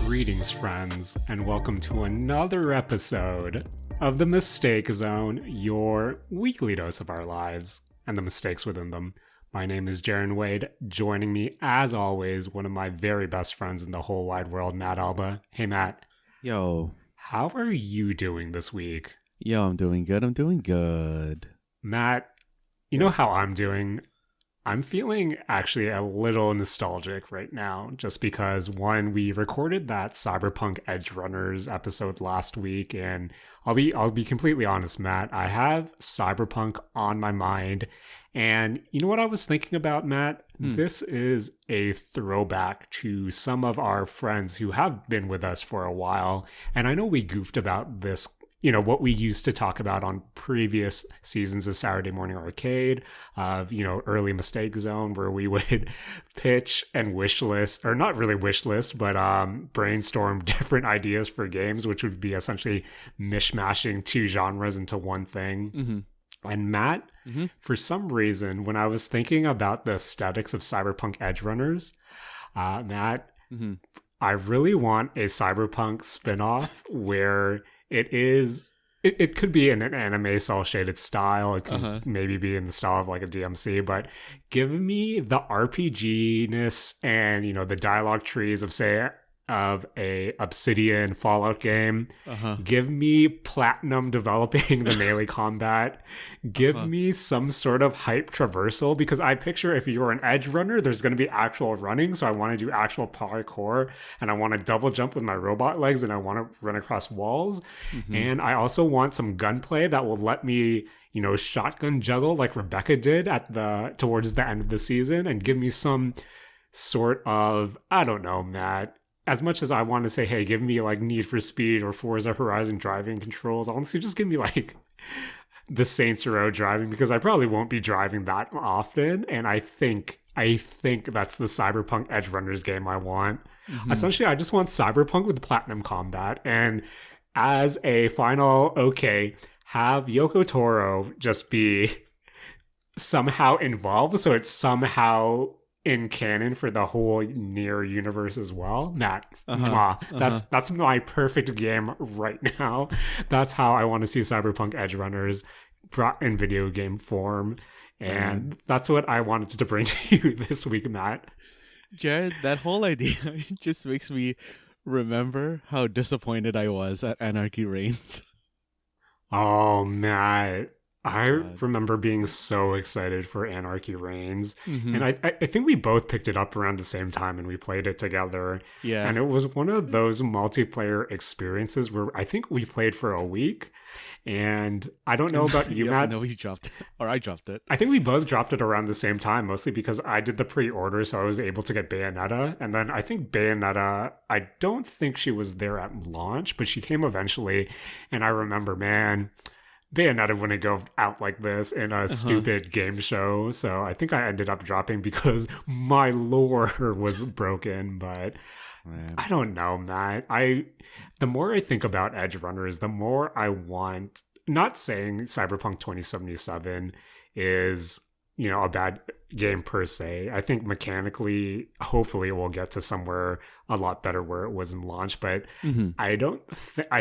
Greetings, friends, and welcome to another episode of The Mistake Zone, your weekly dose of our lives and the mistakes within them. My name is Jaren Wade. Joining me, as always, one of my very best friends in the whole wide world, Matt Alba. Hey, Matt. Yo. How are you doing this week? Yo, I'm doing good. Matt, you know how I'm doing? I'm feeling actually a little nostalgic right now, just because one, we recorded that Cyberpunk Edge Runners episode last week, and I'll be completely honest, Matt. I have Cyberpunk on my mind, and you know what I was thinking about, Matt? This is a throwback to some of our friends who have been with us for a while, and I know we goofed about this. You know, what we used to talk about on previous seasons of Saturday Morning Arcade, of, early Mistake Zone, where we would pitch and wish list, or not really wish list, but brainstorm different ideas for games, which would be essentially mishmashing two genres into one thing. Mm-hmm. And Matt, for some reason, when I was thinking about the aesthetics of Cyberpunk Edge Runners, Matt, I really want a Cyberpunk spinoff where it could be in an anime cell shaded style. It could maybe be in the style of like a DMC, but give me the RPG-ness and, the dialogue trees of, say, of a Obsidian Fallout game. Give me Platinum developing the melee combat. Give me some sort of hype traversal, because I picture if you're an edge runner, there's going to be actual running. So I want to do actual parkour, and I want to double jump with my robot legs, and I want to run across walls. And I also want some gunplay that will let me, shotgun juggle like Rebecca did towards the end of the season, and give me some sort of, I don't know, Matt. As much as I want to say, hey, give me like Need for Speed or Forza Horizon driving controls, honestly, just give me like the Saints Row driving, because I probably won't be driving that often. And I think that's the Cyberpunk Edge Runners game I want. Essentially, I just want Cyberpunk with Platinum combat. And as a final, have Yoko Taro just be somehow involved, so it's somehow in canon for the whole Nier universe as well. Matt, that's my perfect game right now. That's how I want to see Cyberpunk Edge Runners brought in video game form, and that's what I wanted to bring to you this week, Matt. Jared, that whole idea just makes me remember how disappointed I was at Anarchy Reigns. Oh, Matt. I remember being so excited for Anarchy Reigns, and I think we both picked it up around the same time and we played it together. Yeah. And it was one of those multiplayer experiences where I think we played for a week, and I don't know about you, Matt. No, you dropped it, or I dropped it. I think we both dropped it around the same time, mostly because I did the pre-order, so I was able to get Bayonetta, and then I think Bayonetta, I don't think she was there at launch, but she came eventually, and I remember, man, Bayonetta wouldn't go out like this in a stupid game show, so I think I ended up dropping because my lore was broken, but I don't know, Matt. The more I think about Edge Runners, the more I want, not saying Cyberpunk 2077 is, a bad game per se. I think mechanically, hopefully it will get to somewhere a lot better where it was in launch, but I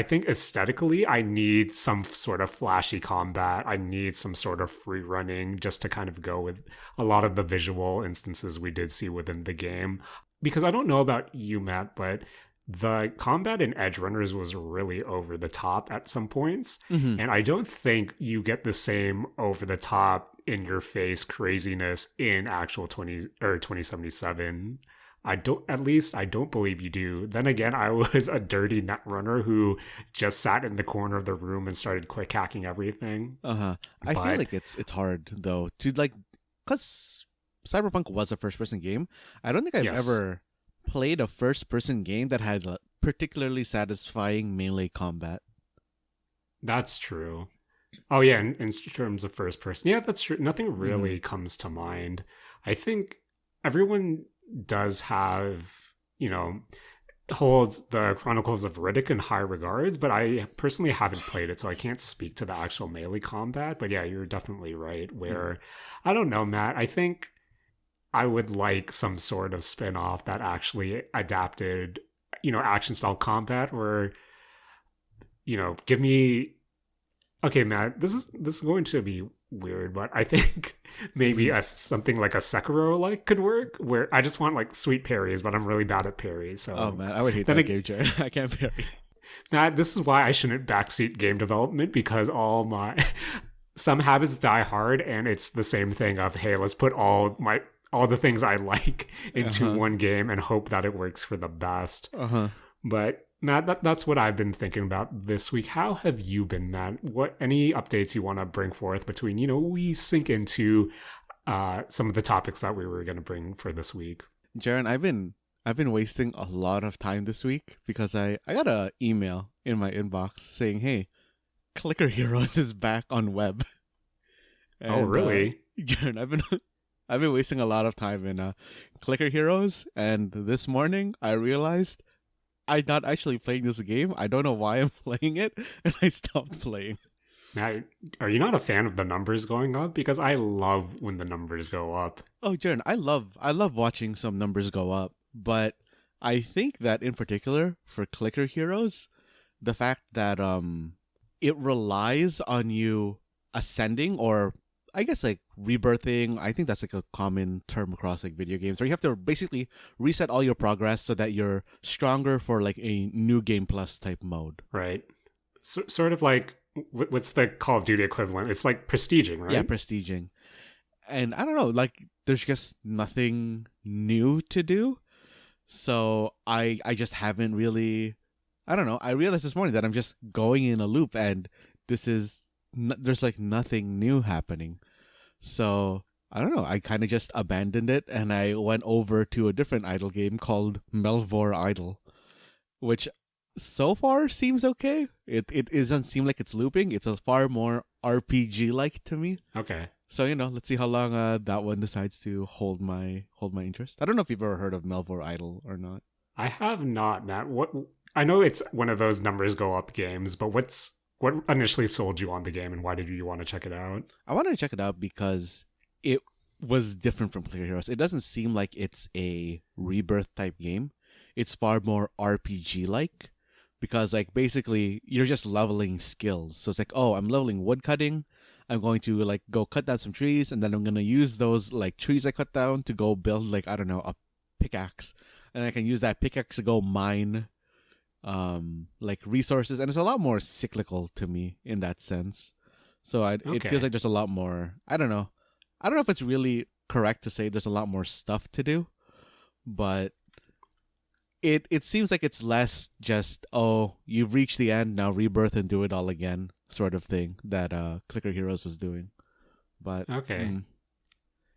think aesthetically I need some sort of flashy combat. I need some sort of free running just to kind of go with a lot of the visual instances we did see within the game. Because I don't know about you, Matt, but the combat in Edge Runners was really over the top at some points. And I don't think you get the same over the top, in your face craziness in actual 2077. I don't believe you do. Then again, I was a dirty net runner who just sat in the corner of the room and started quick hacking everything. I feel like it's hard though to because Cyberpunk was a first person game. I don't think I've ever played a first person game that had particularly satisfying melee combat. That's true. Oh yeah, in terms of first person, yeah, that's true. Nothing really comes to mind. I think everyone does have, holds the Chronicles of Riddick in high regards, but I personally haven't played it, so I can't speak to the actual melee combat. But yeah, you're definitely right. Where I don't know, Matt. I think I would like some sort of spin-off that actually adapted action style combat where, give me. Okay, Matt, this is going to be weird, but I think maybe something like a Sekiro could work, where I just want sweet parries, but I'm really bad at parries. So oh man, I would hate that game, Jaren. I can't parry. Matt, this is why I shouldn't backseat game development, because some habits die hard, and it's the same thing of, hey, let's put all the things I like into one game and hope that it works for the best. But Matt, that's what I've been thinking about this week. How have you been, Matt? Any updates you want to bring forth between, we sink into some of the topics that we were going to bring for this week? Jaren, I've been wasting a lot of time this week because I got an email in my inbox saying, hey, Clicker Heroes is back on web. And, oh, really? Jaren, I've been wasting a lot of time in Clicker Heroes, and this morning I realized I'm not actually playing this game. I don't know why I'm playing it, and I stopped playing. Now, are you not a fan of the numbers going up? Because I love when the numbers go up. Oh, Jaren, I love watching some numbers go up, but I think that in particular for Clicker Heroes, the fact that it relies on you ascending, or I guess rebirthing. I think that's a common term across video games, where you have to basically reset all your progress so that you're stronger for a new game plus type mode. Right. So, sort of what's the Call of Duty equivalent? It's prestiging, right? Yeah, prestiging. And I don't know, there's just nothing new to do. So I just haven't really, I don't know. I realized this morning that I'm just going in a loop, and there's nothing new happening. So I don't know. I kind of just abandoned it, and I went over to a different idle game called Melvor Idle, which so far seems okay. It doesn't seem like it's looping. It's a far more RPG-like to me. Okay. So let's see how long that one decides to hold my interest. I don't know if you've ever heard of Melvor Idle or not. I have not, Matt. I know it's one of those numbers go up games, but what initially sold you on the game, and why did you want to check it out? I wanted to check it out because it was different from Clicker Heroes. It doesn't seem like it's a rebirth type game. It's far more RPG-like, because basically you're just leveling skills. So it's oh, I'm leveling woodcutting. I'm going to go cut down some trees, and then I'm going to use those trees I cut down to go build I don't know, a pickaxe. And I can use that pickaxe to go mine resources, and it's a lot more cyclical to me in that sense. So it feels like there's a lot more. I don't know if it's really correct to say there's a lot more stuff to do, but it seems like it's less just, oh, you've reached the end, now rebirth and do it all again sort of thing that Clicker Heroes was doing. But okay.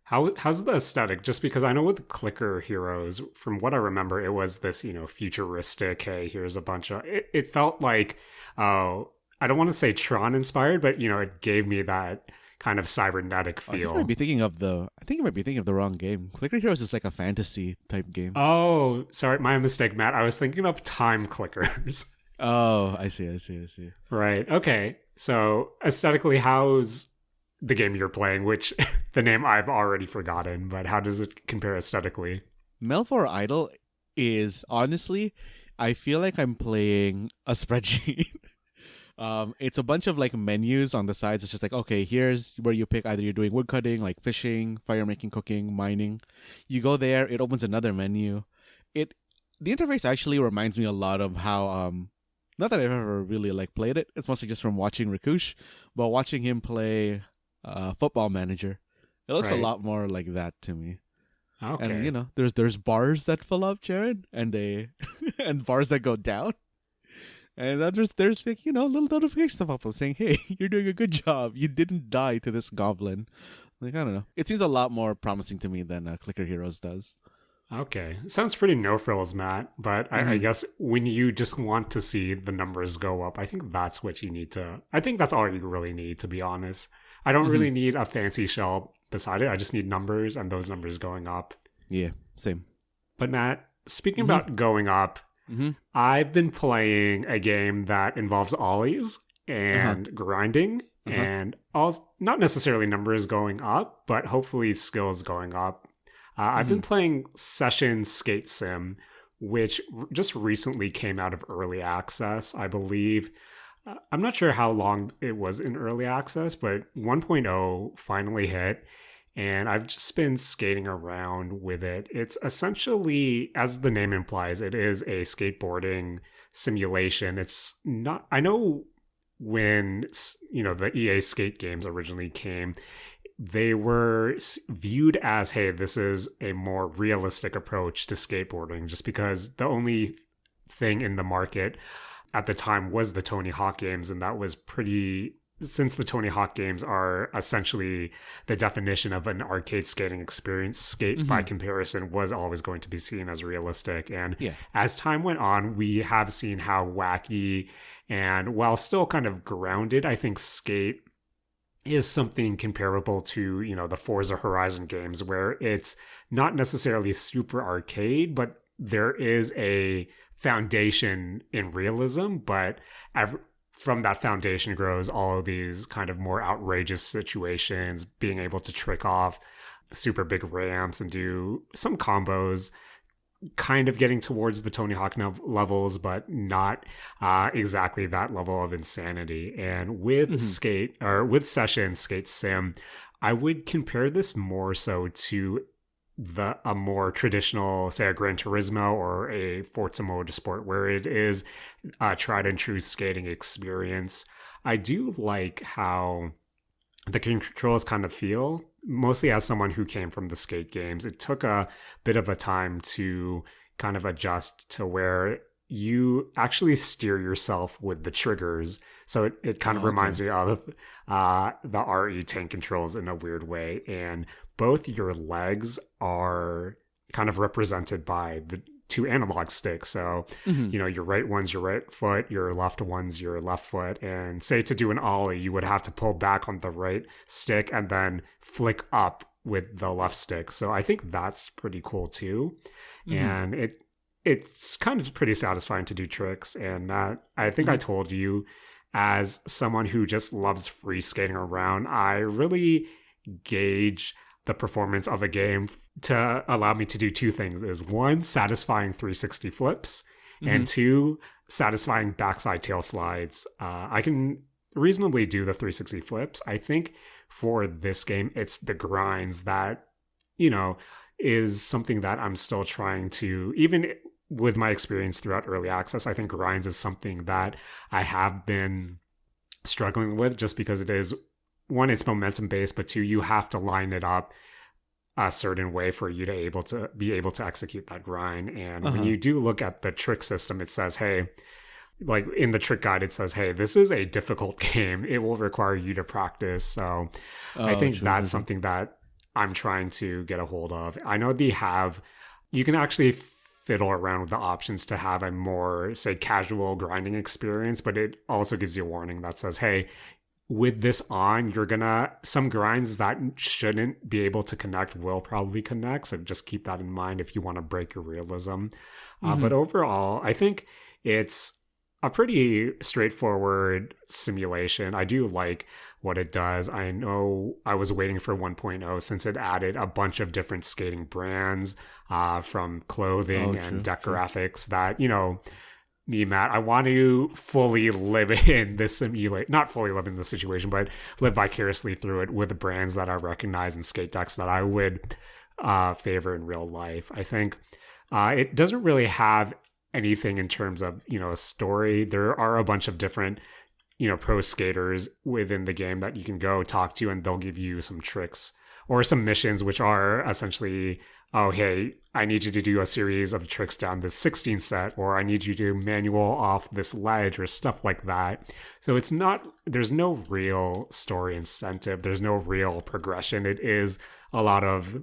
How's the aesthetic? Just because I know with Clicker Heroes, from what I remember, it was this, futuristic, hey, here's a bunch of... It felt like, I don't want to say Tron inspired, but, it gave me that kind of cybernetic feel. I think you might be thinking of the wrong game. Clicker Heroes is a fantasy type game. Oh, sorry, my mistake, Matt. I was thinking of Time Clickers. Oh, I see. Right, okay. So, aesthetically, how's the game you're playing, which the name I've already forgotten, but how does it compare aesthetically? Melvor Idle is, honestly, I feel like I'm playing a spreadsheet. It's a bunch of menus on the sides. It's just okay, here's where you pick either you're doing woodcutting, fishing, fire making, cooking, mining. You go there, it opens another menu. The interface actually reminds me a lot of how not that I've ever really played it. It's mostly just from watching Rakush, but watching him play Football Manager, it looks a lot more like that to me. Okay. And there's bars that fill up, Jaren, and and bars that go down. And then there's little notifications pop up saying, hey, you're doing a good job. You didn't die to this goblin. I don't know. It seems a lot more promising to me than Clicker Heroes does. Okay. Sounds pretty no-frills, Matt. But I guess when you just want to see the numbers go up, I think that's what you need to... I think that's all you really need, to be honest. I don't really need a fancy shell beside it. I just need numbers, and those numbers going up. Yeah, same. But Matt, speaking about going up... I've been playing a game that involves ollies and grinding and also not necessarily numbers going up, but hopefully skills going up. I've been playing Session Skate Sim, which just recently came out of early access, I believe. I'm not sure how long it was in early access, but 1.0 finally hit, and I've just been skating around with it. It's essentially, as the name implies, it is a skateboarding simulation. It's not, I know when, the EA skate games originally came, they were viewed as, hey, this is a more realistic approach to skateboarding, just because the only thing in the market at the time was the Tony Hawk games, and that was pretty, since the Tony Hawk games are essentially the definition of an arcade skating experience, skate by comparison was always going to be seen as realistic. And as time went on, we have seen how wacky and, while still kind of grounded, I think skate is something comparable to, the Forza Horizon games, where it's not necessarily super arcade, but there is a foundation in realism, but from that foundation grows all of these kind of more outrageous situations, being able to trick off super big ramps and do some combos, kind of getting towards the Tony Hawk levels, but not exactly that level of insanity. And with skate, or with Session Skate Sim, I would compare this more so to a more traditional, say, a Gran Turismo or a Forza Motorsport, where it is a tried and true skating experience. I do like how the controls kind of feel, mostly as someone who came from the skate games. It took a bit of a time to kind of adjust to where you actually steer yourself with the triggers. So it kind of reminds me of the RE tank controls in a weird way. And both your legs are kind of represented by the two analog sticks. So, your right one's your right foot, your left one's your left foot. And say to do an ollie, you would have to pull back on the right stick and then flick up with the left stick. So I think that's pretty cool too. And it's kind of pretty satisfying to do tricks. And Matt, I think I told you, as someone who just loves free skating around, I really gauge the performance of a game to allow me to do two things: is one, satisfying 360 flips, and two, satisfying backside tail slides. I can reasonably do the 360 flips. I think for this game, it's the grinds that, is something that I'm still trying to, even with my experience throughout early access, I think grinds is something that I have been struggling with, just because it is, one, it's momentum based, but two, you have to line it up a certain way for you to be able to execute that grind. And when you do look at the trick system, it says, hey, like in the trick guide, it says, hey, this is a difficult game. It will require you to practice. So I think that's something that I'm trying to get a hold of. I know you can actually fiddle around with the options to have a more, say, casual grinding experience, but it also gives you a warning that says, hey, with this on, some grinds that shouldn't be able to connect will probably connect. So just keep that in mind if you want to break your realism. But overall, I think it's a pretty straightforward simulation. I do like what it does. I know I was waiting for 1.0 since it added a bunch of different skating brands, from clothing and deck graphics that, me, Matt, I want to fully live in this not fully live in the situation, but live vicariously through it with the brands that I recognize and skate decks that I would favor in real life. I think it doesn't really have anything in terms of, a story. There are a bunch of different, pro skaters within the game that you can go talk to, and they'll give you some tricks or some missions, which are essentially, oh, hey, I need you to do a series of tricks down this 16 set, or I need you to manual off this ledge, or stuff like that. So there's no real story incentive. There's no real progression. It is a lot of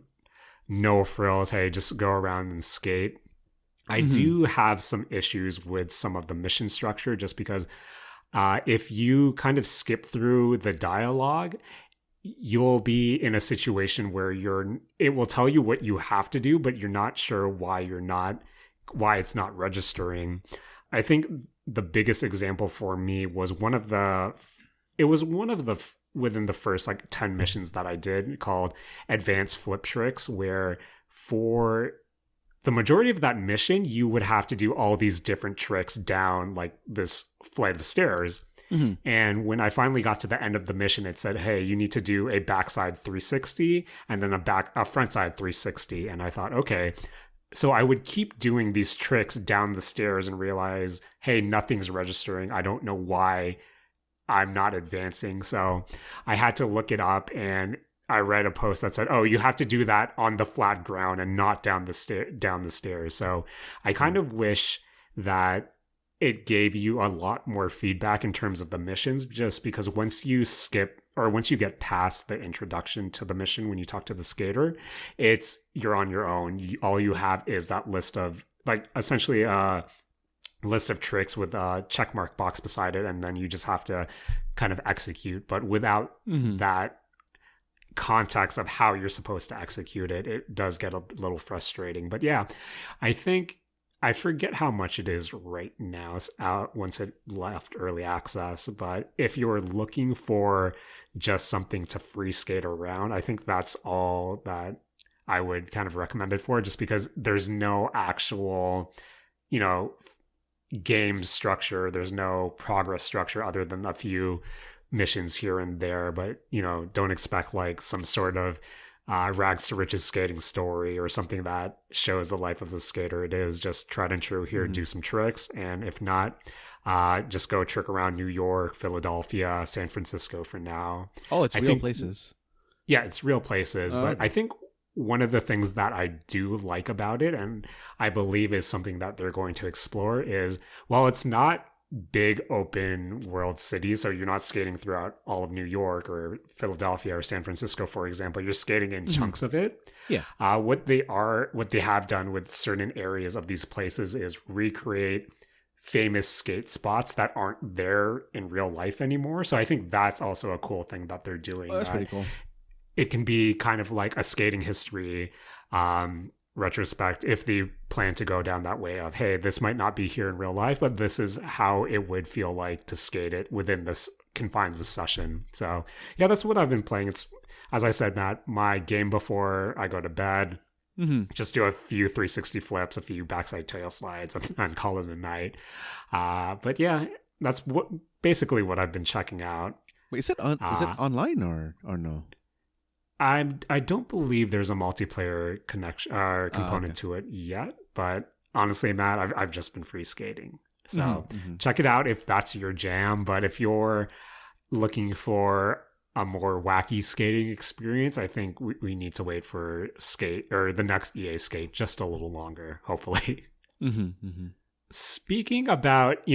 no frills. Hey, just go around and skate. I do have some issues with some of the mission structure, just because if you kind of skip through the dialogue, you'll be in a situation where it will tell you what you have to do, but you're not sure why it's not registering. I think the biggest example for me was within the first like 10 missions that I did, called Advanced Flip Tricks, where for the majority of that mission, you would have to do all these different tricks down like this flight of stairs. And when I finally got to the end of the mission, it said, hey, you need to do a backside 360 and then a frontside 360. And I thought, okay. So I would keep doing these tricks down the stairs and realize, hey, nothing's registering. I don't know why I'm not advancing. So I had to look it up, and I read a post that said, oh, you have to do that on the flat ground and not down the stairs. So I kind of wish that it gave you a lot more feedback in terms of the missions, just because once you skip or once you get past the introduction to the mission, when you talk to the skater, you're on your own. All you have is that list of like essentially a list of tricks with a checkmark box beside it. And then you just have to kind of execute. But without that context of how you're supposed to execute it, it does get a little frustrating. But yeah, I forget how much it is right now once it left early access, but if you're looking for just something to free skate around, I think that's all that I would kind of recommend it for, just because there's no actual, game structure. There's no progress structure other than a few missions here and there, but, don't expect like some sort of rags to riches skating story or something that shows the life of the skater. It is just tried and true here, do some tricks. And if not, just go trick around New York, Philadelphia, San Francisco for now. Oh, it's real places. Yeah, it's real places. But I think one of the things that I do like about it, and I believe is something that they're going to explore, is while it's not big open world cities, so you're not skating throughout all of New York or Philadelphia or San Francisco, for example, you're skating in chunks of it. What they have done with certain areas of these places is recreate famous skate spots that aren't there in real life anymore. So I think that's also a cool thing that they're doing. That's pretty cool. It can be kind of like a skating history retrospect if they plan to go down that way of, hey, this might not be here in real life, but this is how it would feel like to skate it within this confined session. So yeah, that's what I've been playing. It's, as I said, Matt, my game before I go to bed. Just do a few 360 flips, a few backside tail slides, and call it a night. But yeah, that's basically what I've been checking out. Wait, is it online or no? I don't believe there's a multiplayer connection component to it yet, but honestly, Matt, I've just been free skating. So check it out if that's your jam. But if you're looking for a more wacky skating experience, I think we need to wait for the next EA Skate just a little longer, hopefully. Speaking about,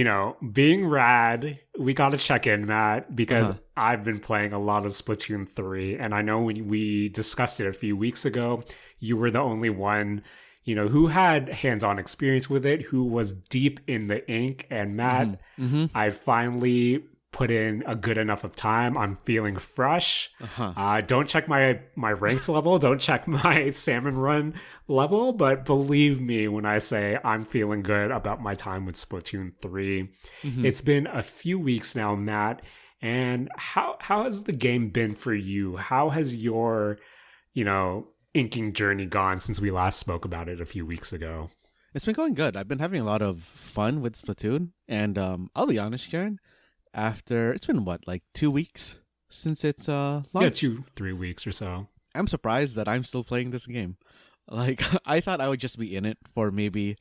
being rad, we got to check in, Matt, because I've been playing a lot of Splatoon 3. And I know when we discussed it a few weeks ago, you were the only one, who had hands-on experience with it, who was deep in the ink. And Matt, I finally put in a good enough of time. I'm feeling fresh. Don't check my ranked level. Don't check my salmon run level. But believe me when I say I'm feeling good about my time with Splatoon 3. It's been a few weeks now, Matt. And how has the game been for you? How has your, inking journey gone since we last spoke about it a few weeks ago? It's been going good. I've been having a lot of fun with Splatoon. And I'll be honest, Jaren, it's been like 2 weeks since it's launched? Yeah, 2-3 weeks or so. I'm surprised that I'm still playing this game. Like, I thought I would just be in it for maybe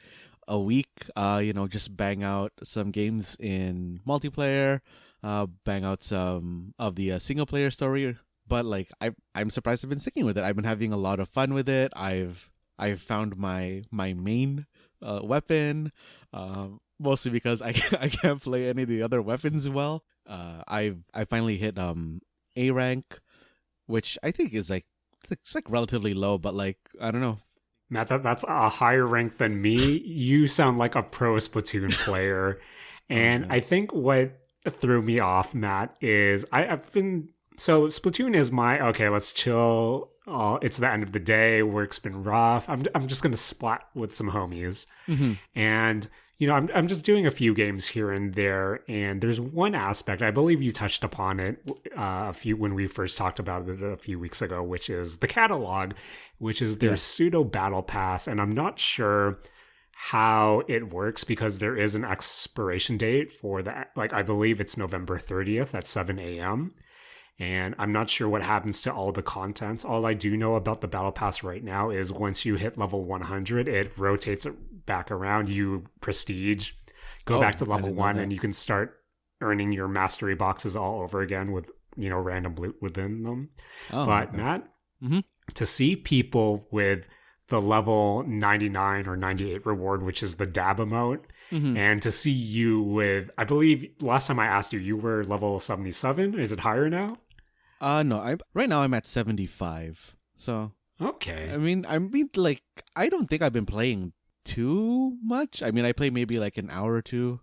a week, just bang out some games in multiplayer, bang out some of the single player story. But like, I'm surprised I've been sticking with it. I've been having a lot of fun with it. I've found my main weapon, mostly because I can't play any of the other weapons well. I finally hit A rank, which I think is like, it's like relatively low, but like, I don't know. Matt, that's a higher rank than me. You sound like a pro Splatoon player. And I think what threw me off, Matt, is so Splatoon is okay, let's chill. It's the end of the day. Work's been rough. I'm just going to splat with some homies. And, I'm just doing a few games here and there, and there's one aspect, I believe you touched upon it when we first talked about it a few weeks ago, which is the catalog, which is their pseudo battle pass, and I'm not sure how it works because there is an expiration date for that. Like, I believe it's November 30th at 7 a.m. And I'm not sure what happens to all the content. All I do know about the Battle Pass right now is once you hit level 100, it rotates it back around. You prestige, go back to level 1, and you can start earning your mastery boxes all over again with, random loot within them. Matt, to see people with the level 99 or 98 reward, which is the dab emote, and to see you with, I believe last time I asked you, you were level 77. Is it higher now? No, right now I'm at 75. So okay. I mean, like, I don't think I've been playing too much. I mean, I play maybe like an hour or two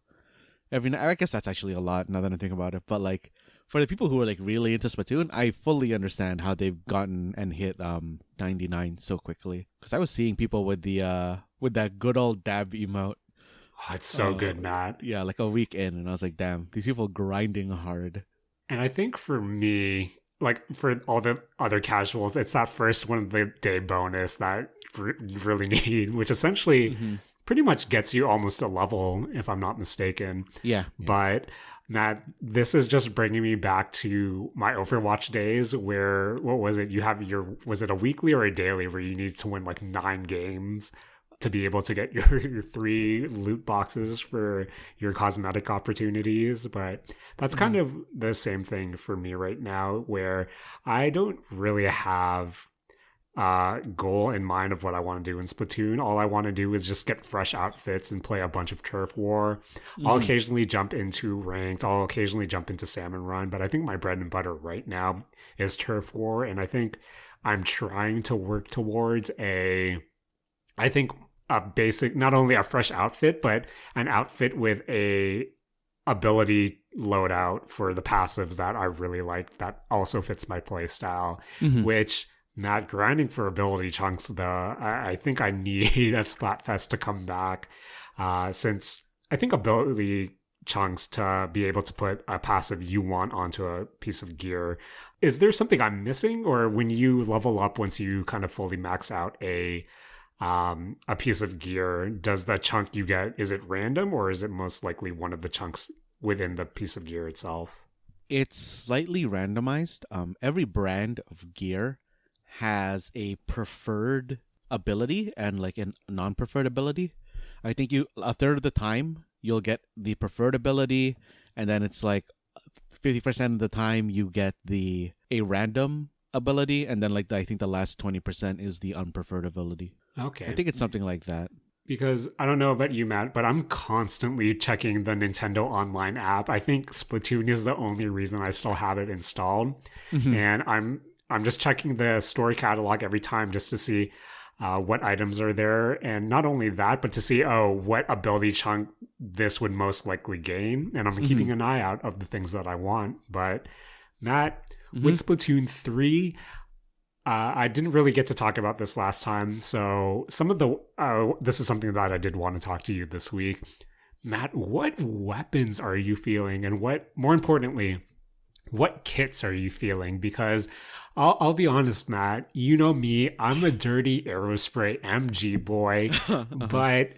every night. I guess that's actually a lot now that I think about it. But like, for the people who are like really into Splatoon, I fully understand how they've gotten and hit 99 so quickly. Because I was seeing people with that good old dab emote. Oh, it's so good, Matt. Yeah, like a week in, and I was like, damn, these people grinding hard. And I think for me, like for all the other casuals, it's that first one of the day bonus that you really need, which essentially pretty much gets you almost a level, if I'm not mistaken. Yeah. But Matt, this is just bringing me back to my Overwatch days where, what was it? Was it a weekly or a daily where you need to win like 9 games to be able to get your 3 loot boxes for your cosmetic opportunities? But that's kind of the same thing for me right now, where I don't really have goal in mind of what I want to do in Splatoon. All I want to do is just get fresh outfits and play a bunch of turf war. I'll occasionally jump into ranked. I'll occasionally jump into salmon run, but I think my bread and butter right now is turf war, and I think I'm trying to work towards a basic, not only a fresh outfit, but an outfit with a ability loadout for the passives that I really like that also fits my play style, which not grinding for ability chunks, though. I think I need a Splatfest to come back, since I think ability chunks to be able to put a passive you want onto a piece of gear. Is there something I'm missing, or when you level up, once you kind of fully max out a piece of gear, does the chunk you get, is it random, or is it most likely one of the chunks within the piece of gear itself? It's slightly randomized. Every brand of gear has a preferred ability and like a non-preferred ability. I think a third of the time you'll get the preferred ability, and then it's like 50% of the time you get a random ability, and then like I think the last 20% is the unpreferred ability. Okay. I think it's something like that. Because I don't know about you, Matt, but I'm constantly checking the Nintendo Online app. I think Splatoon is the only reason I still have it installed. And I'm just checking the story catalog every time just to see what items are there. And not only that, but to see, what ability chunk this would most likely gain. And I'm keeping an eye out of the things that I want. But Matt, with Splatoon 3, I didn't really get to talk about this last time. So this is something that I did want to talk to you this week. Matt, what weapons are you feeling? And more importantly, what kits are you feeling? Because I'll be honest, Matt, you know me, I'm a dirty Aerospray MG boy, but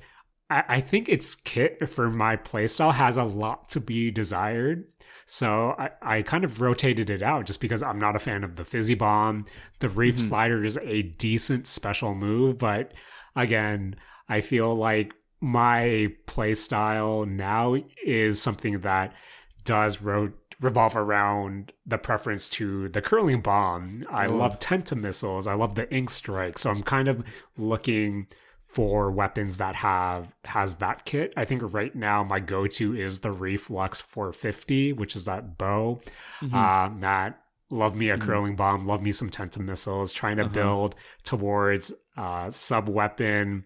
I think its kit for my playstyle has a lot to be desired. So I kind of rotated it out just because I'm not a fan of the Fizzy Bomb. The Reef Slider is a decent special move, but again, I feel like my playstyle now is something that does revolve around the preference to the Curling Bomb. I love Tentamissiles. I love the Ink Strike. So I'm kind of looking for weapons that has that kit. I think right now my go-to is the Reflux 450, which is that bow. Matt, love me a Curling Bomb, love me some Tentamissiles, trying to build towards sub-weapon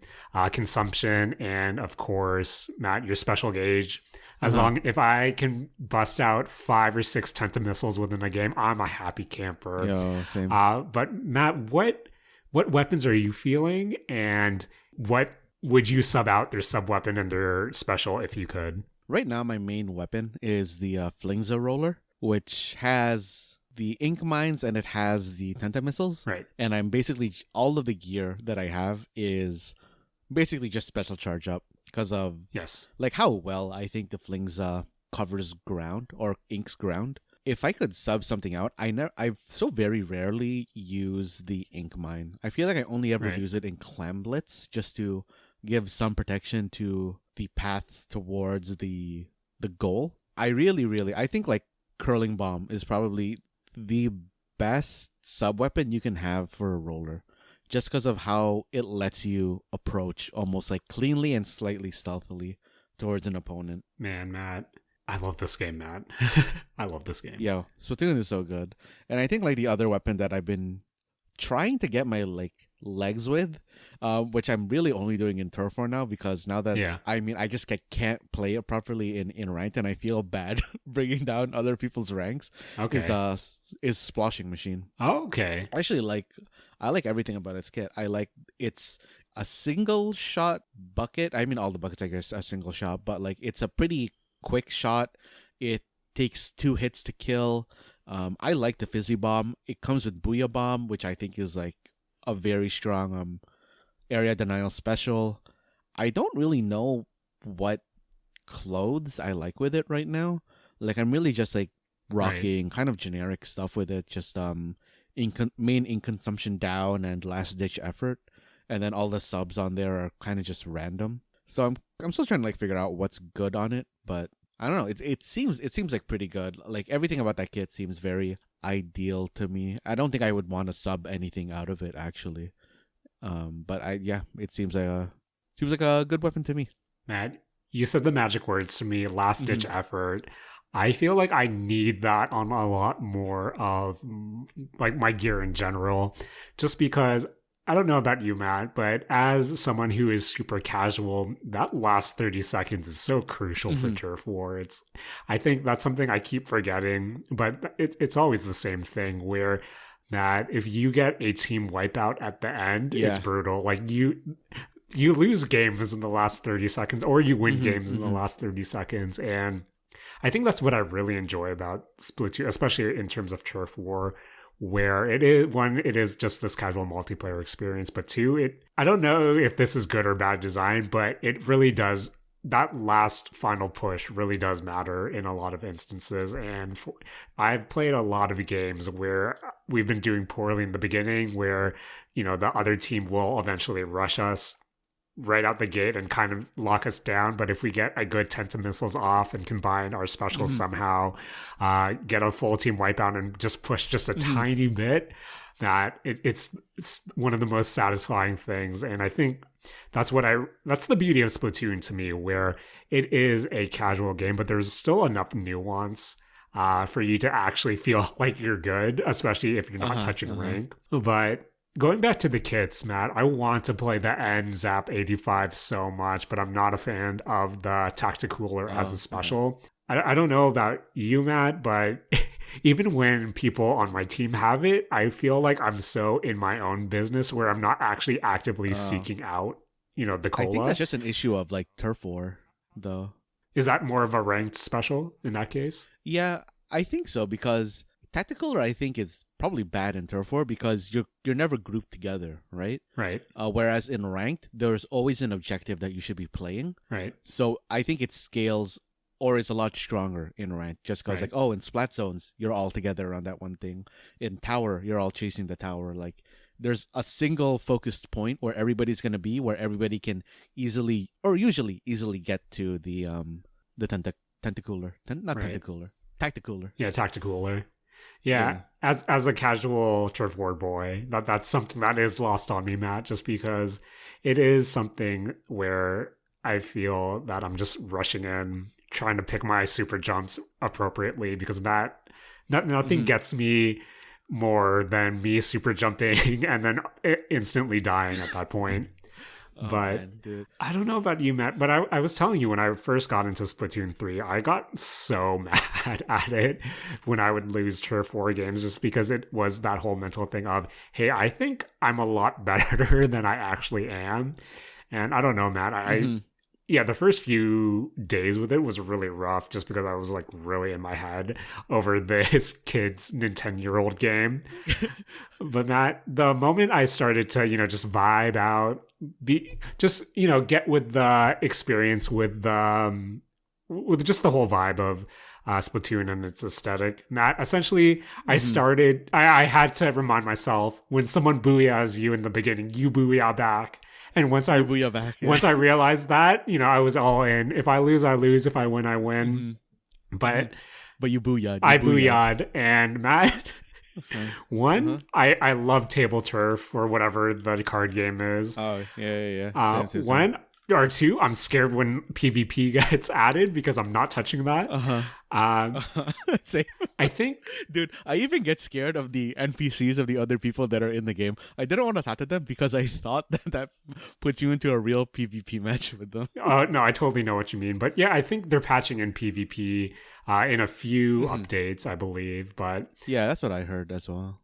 consumption, and of course, Matt, your special gauge. If I can bust out 5 or 6 Tentamissiles within a game, I'm a happy camper. Yo, same. But Matt, what weapons are you feeling, and what would you sub out their sub weapon and their special if you could? Right now, my main weapon is the Flingza roller, which has the ink mines and it has the Tenta missiles. Right. And I'm basically, all of the gear that I have is basically just special charge up because of like how well I think the Flingza covers ground or inks ground. If I could sub something out, I so very rarely use the ink mine. I feel like I only ever use it in Clam Blitz just to give some protection to the paths towards the goal. I think like Curling Bomb is probably the best sub weapon you can have for a roller, just because of how it lets you approach almost like cleanly and slightly stealthily towards an opponent. Man, Matt, I love this game, Matt. I love this game. Yeah, Splatoon is so good. And I think like the other weapon that I've been trying to get my like legs with, which I'm really only doing in Turf War now, because now that I just can't play it properly in ranked, and I feel bad bringing down other people's ranks. Okay, is Splashing Machine. Oh, okay. Actually, I like everything about its kit. I like it's a single shot bucket. I mean, all the buckets I guess are single shot, but like it's a pretty quick shot. It takes 2 hits to kill. I like the Fizzy Bomb. It comes with Booyah Bomb, which I think is like a very strong area denial special. I don't really know what clothes I like with it right now. Like I'm really just like rocking kind of generic stuff with it. Just main ink consumption down and last ditch effort, and then all the subs on there are kind of just random. So I'm still trying to like figure out what's good on it, but I don't know. It seems like pretty good. Like everything about that kit seems very ideal to me. I don't think I would want to sub anything out of it actually. But it seems like a good weapon to me. Matt, you said the magic words to me, last ditch effort. I feel like I need that on a lot more of like my gear in general, just because I don't know about you, Matt, but as someone who is super casual, that last 30 seconds is so crucial for Turf War. I think that's something I keep forgetting, but it's always the same thing where, Matt, if you get a team wipeout at the end, it's brutal. Like you lose games in the last 30 seconds, or you win games in the last 30 seconds. And I think that's what I really enjoy about Splatoon, especially in terms of Turf War, where it is just this casual multiplayer experience, but 2, I don't know if this is good or bad design, but it really does, that last final push really does matter in a lot of instances. And I've played a lot of games where we've been doing poorly in the beginning, where the other team will eventually rush us right out the gate and kind of lock us down. But if we get a good Tenta missiles off and combine our specials somehow, get a full team wipeout and just push just a tiny bit, that it's one of the most satisfying things. And I think that's the beauty of Splatoon to me, where it is a casual game, but there's still enough nuance for you to actually feel like you're good, especially if you're not touching rank. But going back to the kits, Matt, I want to play the N Zap 85 so much, but I'm not a fan of the Tacticooler as a special. I don't know about you, Matt, but even when people on my team have it, I feel like I'm so in my own business where I'm not actually actively seeking out, the cola. I think that's just an issue of like Turf War, though. Is that more of a ranked special in that case? Yeah, I think so, because Tactical, I think, is probably bad in Turf War because you're never grouped together, right? Right. Whereas in ranked, there's always an objective that you should be playing. Right. So I think it scales, or it's a lot stronger in ranked, just because in Splat Zones, you're all together on that one thing. In Tower, you're all chasing the tower. Like there's a single focused point where everybody's gonna be, where everybody can usually get to the Tentacooler. Tacticooler. Yeah, Tacticooler. Yeah, as a casual Turf War boy, that's something that is lost on me, Matt, just because it is something where I feel that I'm just rushing in, trying to pick my super jumps appropriately, because nothing gets me more than me super jumping and then instantly dying at that point. Man, dude. I don't know about you, Matt, but I was telling you when I first got into Splatoon 3, I got so mad at it when I would lose Turf War games, just because it was that whole mental thing of, hey, I think I'm a lot better than I actually am. And I don't know, Matt. Yeah, the first few days with it was really rough just because I was like really in my head over this kid's Nintendo-year-old game. But Matt, the moment I started to, just vibe out, get with the experience with just the whole vibe of Splatoon and its aesthetic, Matt, essentially, I had to remind myself when someone booyahs you in the beginning, you booyah back. And once I realized that, I was all in. If I lose, I lose. If I win, I win. But you booyah'd. I booyah'd. And Matt, I love table turf or whatever the card game is. Oh, yeah. Same. One or two, I'm scared when PvP gets added because I'm not touching that. Same. I think, dude, I even get scared of the NPCs of the other people that are in the game. I didn't want to talk to them because I thought that puts you into a real PvP match with them. No, I totally know what you mean. But yeah, I think they're patching in PvP in a few updates, I believe. But yeah, that's what I heard as well.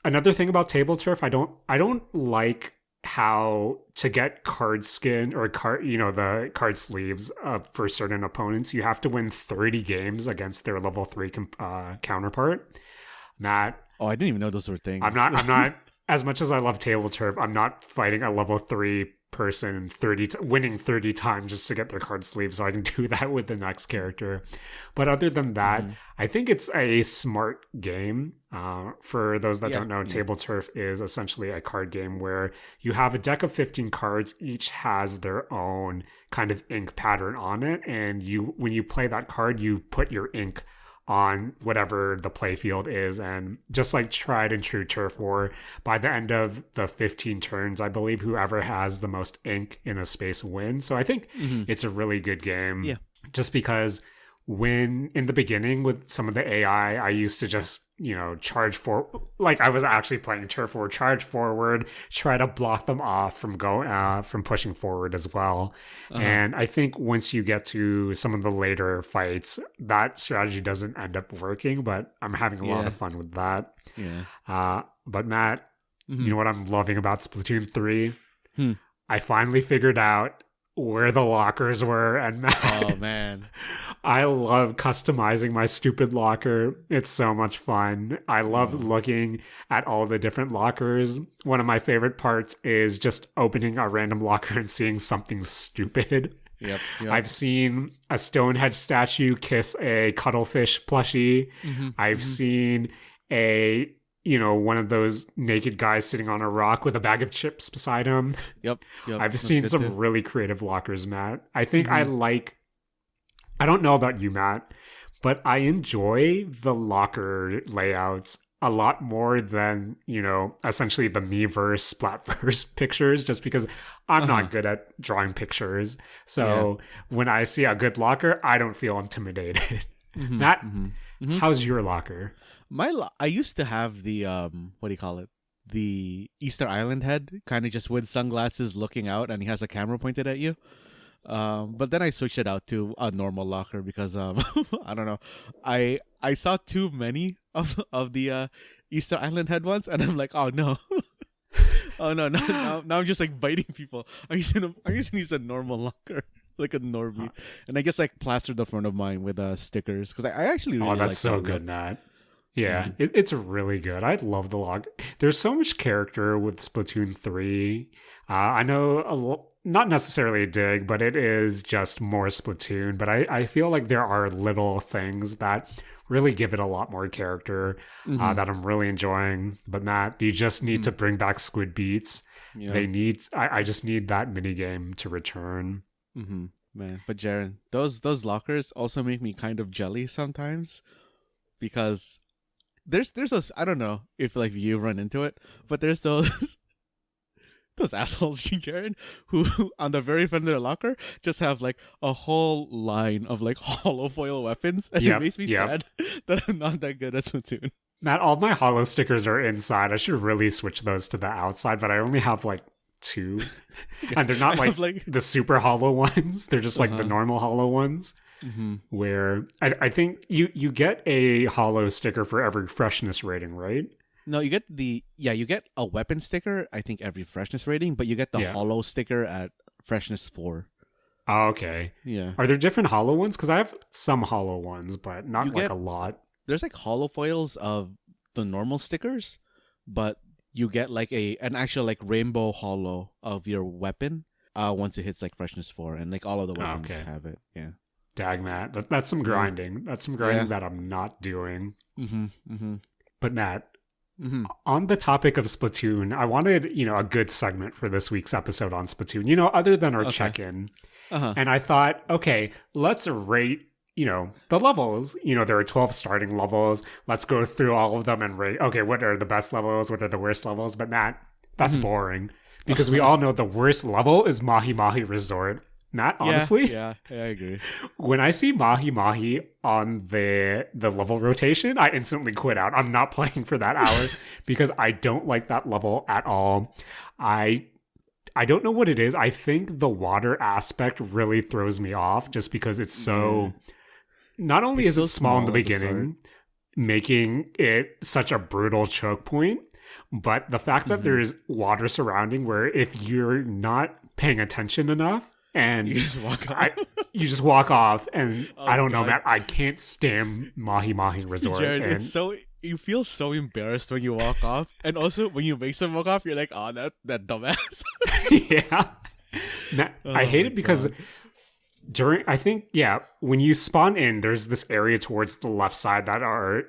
Another thing about table turf, I don't like how to get card skin or the card sleeves for certain opponents, you have to win 30 games against their level 3 counterpart. Matt, I didn't even know those were things. I'm not as much as I love table turf, I'm not fighting a level 3 person winning 30 times just to get their card sleeve, so I can do that with the next character. But other than that, I think it's a smart game. For those that don't know, table turf is essentially a card game where you have a deck of 15 cards, each has their own kind of ink pattern on it, and when you play that card, you put your ink on whatever the playfield is. And just like tried and true turf war, by the end of the 15 turns, I believe whoever has the most ink in a space wins. So I think it's a really good game. Yeah. Just because when in the beginning with some of the AI, I used to just, charge for, like I was actually playing turf war, charge forward, try to block them off from pushing forward as well. And I think once you get to some of the later fights, that strategy doesn't end up working, but I'm having a lot of fun with that. Yeah. But Matt, you know what I'm loving about Splatoon 3? I finally figured out where the lockers were, and oh man, I love customizing my stupid locker. It's so much fun. I love looking at all the different lockers. One of my favorite parts is just opening a random locker and seeing something stupid. Yep. I've seen a Stonehenge statue kiss a cuttlefish plushie. I've seen a one of those naked guys sitting on a rock with a bag of chips beside him. Yep. I've seen some really creative lockers, Matt. I think I don't know about you, Matt, but I enjoy the locker layouts a lot more than, essentially the Miiverse, Splatverse pictures, just because I'm not good at drawing pictures. So when I see a good locker, I don't feel intimidated. Matt, how's your locker? I used to have the what do you call it? The Easter Island head, kind of just with sunglasses looking out, and he has a camera pointed at you. But then I switched it out to a normal locker because I don't know. I saw too many of the Easter Island head ones, and I'm like, oh no. Oh no, now I'm just like biting people. I'm just gonna use a normal locker. Like a normie. And I just like plastered the front of mine with stickers because I actually really like that's so good, Matt. Yeah, it's really good. I love the log. There's so much character with Splatoon 3. I know not necessarily a dig, but it is just more Splatoon. But I feel like there are little things that really give it a lot more character that I'm really enjoying. But Matt, you just need to bring back Squid Beats. Yeah. I just need that minigame to return. Man, but Jaren, those lockers also make me kind of jelly sometimes because there's I don't know if like you run into it, but there's those assholes, Jaren, who on the very front of their locker just have like a whole line of like hollow foil weapons, and it makes me sad that I'm not that good at Splatoon. Matt, all my hollow stickers are inside. I should really switch those to the outside, but I only have like 2, and they're not like the super hollow ones. They're just like the normal hollow ones. Where I think you get a hollow sticker for every freshness rating, right? No, you get you get a weapon sticker, I think, every freshness rating, but you get the hollow sticker Freshness 4. Oh, okay. Yeah. Are there different hollow ones? Because I have some hollow ones, but not a lot. There's like hollow foils of the normal stickers, but you get like an actual like rainbow hollow of your weapon once it hits like Freshness 4, and like all of the weapons have it. Yeah. Dag, Matt. That's some grinding. That's some grinding that I'm not doing. But Matt, on the topic of Splatoon, I wanted, a good segment for this week's episode on Splatoon, other than our check-in. And I thought, okay, let's rate, the levels. There are 12 starting levels. Let's go through all of them and rate, okay, what are the best levels? What are the worst levels? But Matt, that's boring. Because we all know the worst level is Mahi Mahi Resort. Matt, honestly, yeah, I agree. When I see Mahi Mahi on the level rotation, I instantly quit out. I'm not playing for that hour because I don't like that level at all. I don't know what it is. I think the water aspect really throws me off just because it's so... Not only is it small in the beginning, making it such a brutal choke point, but the fact that there's water surrounding where if you're not paying attention enough, and you just walk off, and I don't know, Matt. I can't stand Mahi Mahi Resort. Jaren, it's so you feel so embarrassed when you walk off, and also when you make some walk off, you're like, "Oh, that dumbass." Yeah, Matt, I hate it because when you spawn in, there's this area towards the left side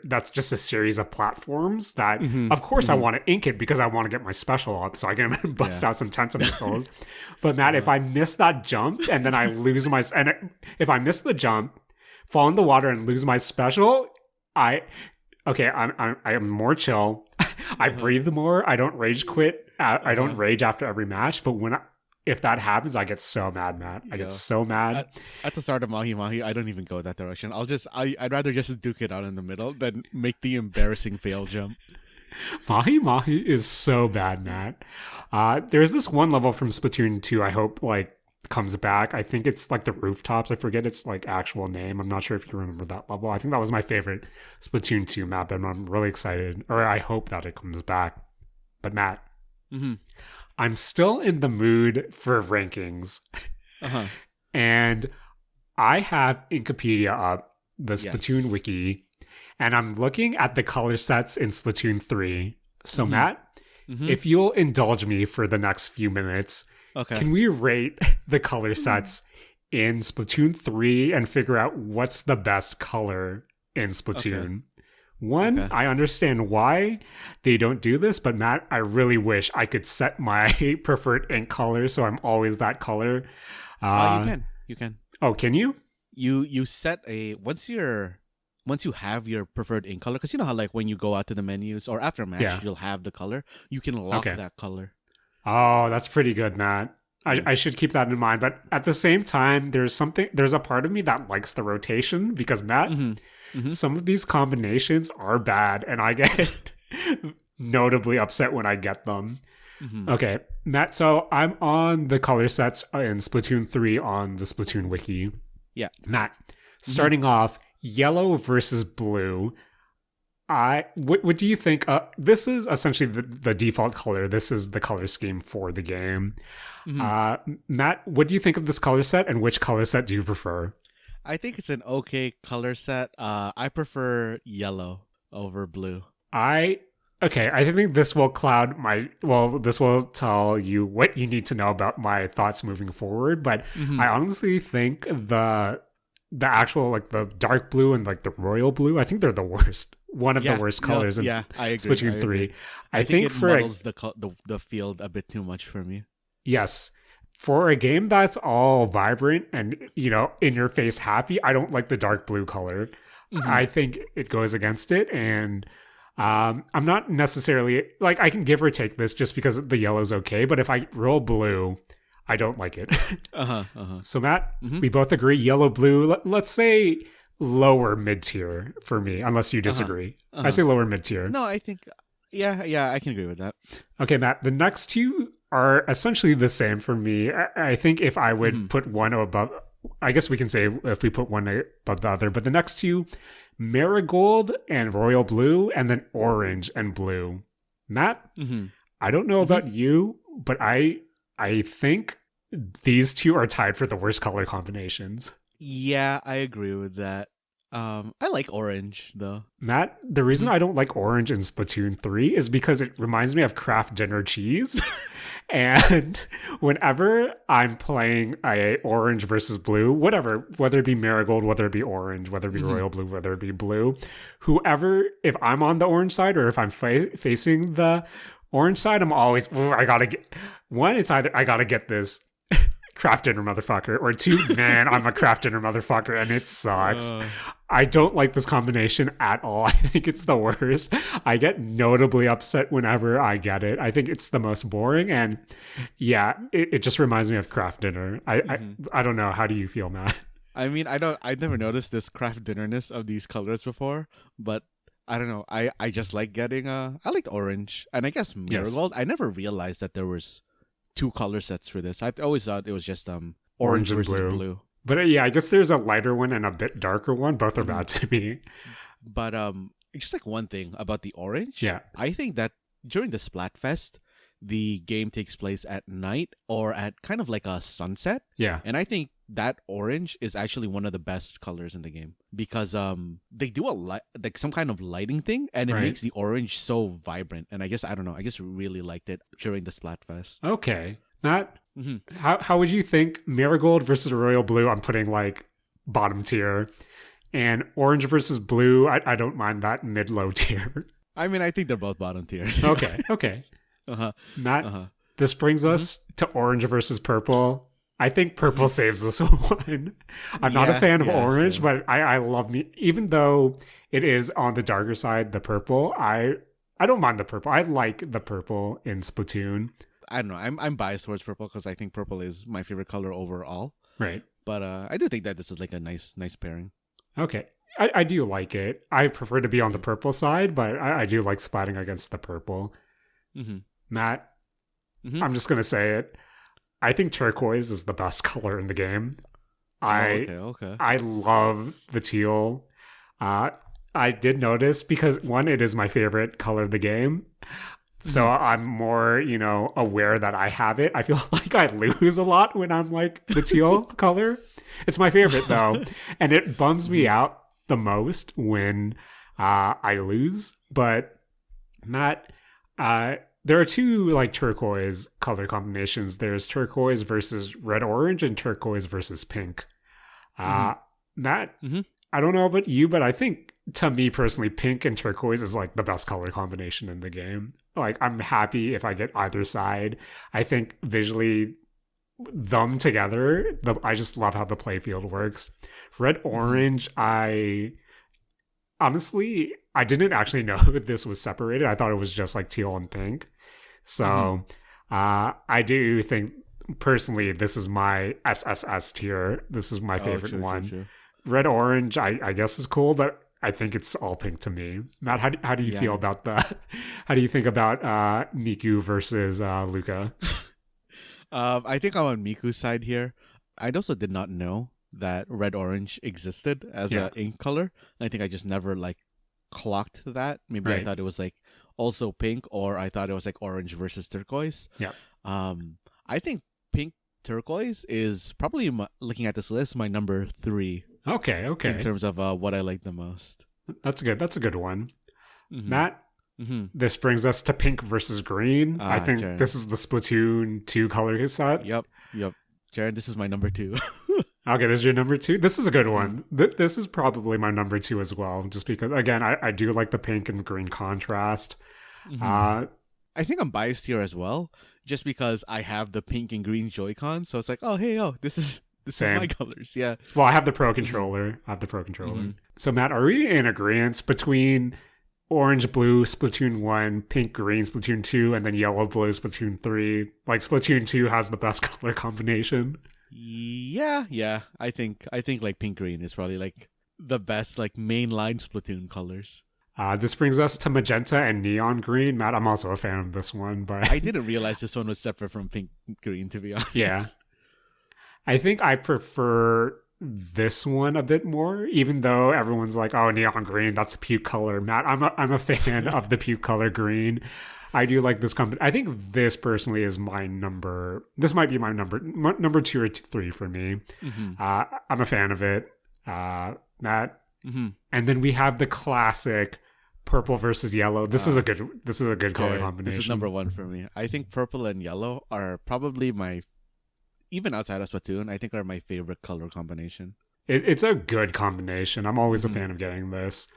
that's just a series of platforms that, of course, I want to ink it because I want to get my special up so I can bust out some tons of missiles. But Matt, if I miss that jump and then I lose if I miss the jump, fall in the water and lose my special, I'm more chill. I breathe more. I don't rage quit. I don't rage after every match. But if that happens, I get so mad, Matt. I get so mad. At the start of Mahi Mahi, I don't even go that direction. I'd rather just duke it out in the middle than make the embarrassing fail jump. Mahi Mahi is so bad, Matt. There's this one level from Splatoon 2 I hope comes back. I think it's like the rooftops. I forget its actual name. I'm not sure if you remember that level. I think that was my favorite Splatoon 2 map, and I'm really excited, or I hope that it comes back. But Matt, I'm still in the mood for rankings. And I have Inkopedia up, the Splatoon wiki, and I'm looking at the color sets in Splatoon 3. So Matt, if you'll indulge me for the next few minutes, can we rate the color sets in Splatoon 3 and figure out what's the best color in Splatoon? One, I understand why they don't do this, but Matt, I really wish I could set my preferred ink color so I'm always that color. You can. Oh, can you? You set once you have your preferred ink color, because you know how when you go out to the menus or after a match, you'll have the color. You can lock that color. Oh, that's pretty good, Matt. I should keep that in mind. But at the same time, there's a part of me that likes the rotation because Matt, some of these combinations are bad, and I get notably upset when I get them. Okay, Matt, so I'm on the color sets in Splatoon 3 on the Splatoon wiki. Yeah. Matt, starting off, yellow versus blue. What do you think? This is essentially the default color. This is the color scheme for the game. Matt, what do you think of this color set, and which color set do you prefer? I think it's an okay color set. I prefer yellow over blue. I think this will this will tell you what you need to know about my thoughts moving forward. But I honestly think the actual the dark blue and the royal blue, I think they're the worst. One of the worst colors in I agree. Splatoon 3. I think it muddles the field a bit too much for me. Yes. For a game that's all vibrant and, in your face happy, I don't like the dark blue color. I think it goes against it. And I'm not necessarily I can give or take this just because the yellow's okay. But if I roll blue, I don't like it. So Matt, we both agree yellow, blue. Let's say lower mid tier for me, unless you disagree. I say lower mid tier. No, I think, yeah, I can agree with that. Okay, Matt, the next two are essentially the same for me. I think if I would put one above, I guess we can say if we put one above the other, but the next two, marigold and royal blue, and then orange and blue. Matt, I don't know about you, but I think these two are tied for the worst color combinations. Yeah, I agree with that. I like orange though. Matt, the reason I don't like orange in Splatoon 3 is because it reminds me of Kraft Dinner cheese. And whenever I'm playing a orange versus blue, whatever, whether it be marigold, whether it be orange, whether it be royal blue, whether it be blue, whoever, if I'm on the orange side or if I'm facing the orange side, I'm always, I gotta get, one, it's either I gotta get this Kraft Dinner motherfucker, or two, man, I'm a Kraft Dinner motherfucker and it sucks. I don't like this combination at all. I think it's the worst. I get notably upset whenever I get it. I think it's the most boring, and yeah, it just reminds me of Kraft Dinner. I don't know. How do you feel, Matt? I mean, I've never noticed this Kraft Dinnerness of these colors before, but I don't know. I just like getting I liked orange, and I guess marigold. Yes. I never realized that there was two color sets for this. I always thought it was just orange versus blue. But yeah, I guess there's a lighter one and a bit darker one. Both are bad to me. But just like one thing about the orange. Yeah. I think that during the Splatfest, the game takes place at night or at kind of like a sunset. Yeah. And I think that orange is actually one of the best colors in the game because they do like some kind of lighting thing, and it makes the orange so vibrant. And I don't know, I just really liked it during the Splatfest. Okay. Matt, how would you think marigold versus royal blue? I'm putting like bottom tier, and orange versus blue. I don't mind that mid-low tier. I mean, I think they're both bottom tier. Okay. Matt, this brings us to orange versus purple. I think purple saves this one. I'm not a fan of orange, but I love me. Even though it is on the darker side, the purple, I don't mind the purple. I like the purple in Splatoon. I don't know. I'm biased towards purple because I think purple is my favorite color overall. Right. But I do think that this is like a nice pairing. Okay. I do like it. I prefer to be on the purple side, but I do like splatting against the purple. Matt, I'm just going to say it. I think turquoise is the best color in the game. Okay. I love the teal. I did notice because one, it is my favorite color of the game. So I'm more, aware that I have it. I feel like I lose a lot when I'm like the teal color. It's my favorite though. And it bums me out the most when I lose. But Matt, there are two like turquoise color combinations. There's turquoise versus red orange and turquoise versus pink. Matt, I don't know about you, but I think to me personally, pink and turquoise is like the best color combination in the game. Like I'm happy if I get either side. I think visually them together, I just love how the playfield works. Red orange, I didn't actually know this was separated. I thought it was just like teal and pink. So I do think personally this is my SSS tier. This is my favorite one. Sure. Red orange, I guess is cool, but I think it's all pink to me. Matt, how do you feel about that? How do you think about Miku versus Luca? I think I'm on Miku's side here. I also did not know that red orange existed as an ink color. I think I just never like clocked that. Maybe I thought it was like also pink, or I thought it was like orange versus turquoise. Yeah. I think pink turquoise is probably looking at this list my number 3. Okay. In terms of what I like the most. That's good. That's a good one. Matt, this brings us to pink versus green. I think Jaren, this is the Splatoon 2 color set. Yep. Jaren, this is my number 2. Okay, this is your number 2? This is a good one. This is probably my number 2 as well, just because, again, I do like the pink and green contrast. I think I'm biased here as well, just because I have the pink and green Joy-Con, so it's like, this is my colors, yeah. Well, I have the Pro Controller. So, Matt, are we in agreement between orange, blue, Splatoon 1, pink, green, Splatoon 2, and then yellow, blue, Splatoon 3? Like, Splatoon 2 has the best color combination. Yeah. I think like pink, green is probably like the best like mainline Splatoon colors. This brings us to magenta and neon green. Matt, I'm also a fan of this one, but I didn't realize this one was separate from pink, green, to be honest. Yeah. I think I prefer this one a bit more, even though everyone's like, "Oh, neon green, that's the puke color." Matt, I'm a fan of the puke color green. I do like this company. I think this personally is my number. This might be my number 2 or 3 for me. I'm a fan of it. Matt. And then we have the classic purple versus yellow. This is a good color combination. This is number 1 for me. I think purple and yellow are probably even outside of Splatoon, I think are my favorite color combination. It's a good combination. I'm always a fan of getting this.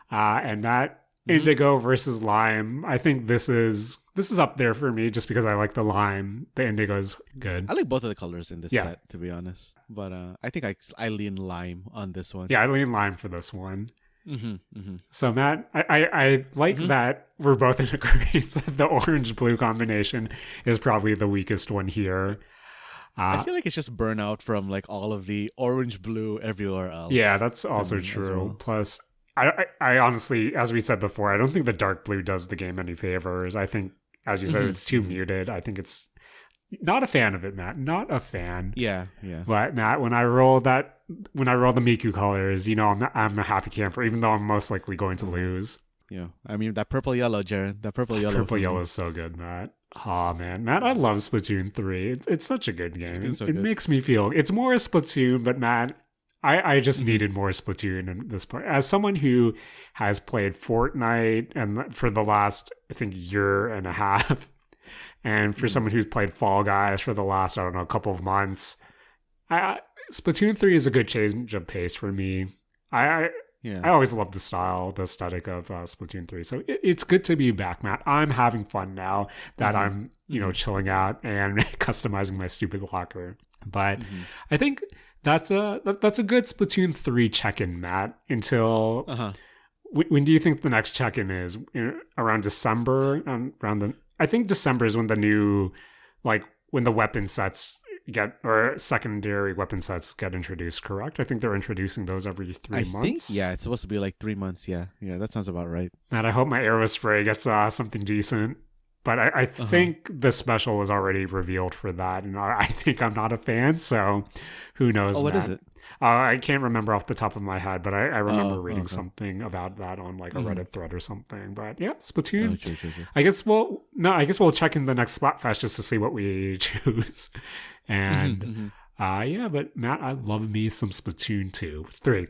And that indigo versus lime, I think this is up there for me just because I like the lime. The indigo is good. I like both of the colors in this set, to be honest. But I think I lean lime on this one. Yeah, I lean lime for this one. So Matt, I like that we're both in agreement that the orange-blue combination is probably the weakest one here. I feel like it's just burnout from like all of the orange-blue everywhere else. Yeah, that's also true. Well. Plus, I honestly, as we said before, I don't think the dark blue does the game any favors. I think, as you said, it's too muted. I think it's not a fan of it, Matt. Not a fan. Yeah. But Matt, when I roll the Miku colors, I'm a happy camper, even though I'm most likely going to lose. Yeah, I mean that purple yellow, Jaren. That purple yellow is so good, Matt. Oh man, Matt, I love Splatoon 3. It's such a good game. It makes me feel it's more Splatoon, but Matt, I just needed more Splatoon in this point. As someone who has played Fortnite and for the last, I think, year and a half, and for someone who's played Fall Guys for the last, I don't know, couple of months, Splatoon 3 is a good change of pace for me. I always love the style, the aesthetic of Splatoon 3. So it's good to be back, Matt. I'm having fun now that I'm, chilling out and customizing my stupid locker. But I think that's a good Splatoon 3 check-in, Matt. Until when do you think the next check-in is? Around December? I think December is when the new, when the weapon sets or secondary weapon sets get introduced, correct? I think they're introducing those every 3 months. It's supposed to be like 3 months. Yeah, that sounds about right. And I hope my arrow spray gets something decent. But I think the special was already revealed for that, and I think I'm not a fan, so who knows? Oh, what is it? I can't remember off the top of my head, but I remember reading something about that on a Reddit thread or something. But yeah, Splatoon. True. I guess we'll check in the next Splatfest just to see what we choose. And but Matt, I love me some Splatoon 2. 3.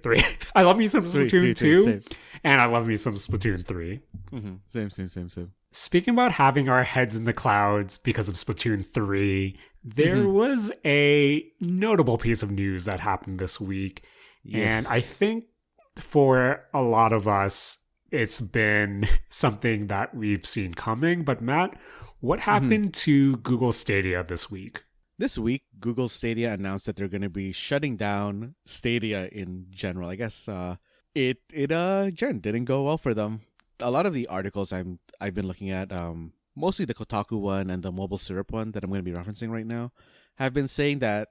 I love me some Splatoon 2, and I love me some Splatoon 3. Same. Speaking about having our heads in the clouds because of Splatoon 3, there was a notable piece of news that happened this week. Yes. And I think for a lot of us, it's been something that we've seen coming. But Matt, what happened to Google Stadia this week? This week, Google Stadia announced that they're going to be shutting down Stadia in general. I guess it didn't go well for them. A lot of the articles I've been looking at, mostly the Kotaku one and the Mobile Syrup one that I'm going to be referencing right now, have been saying that,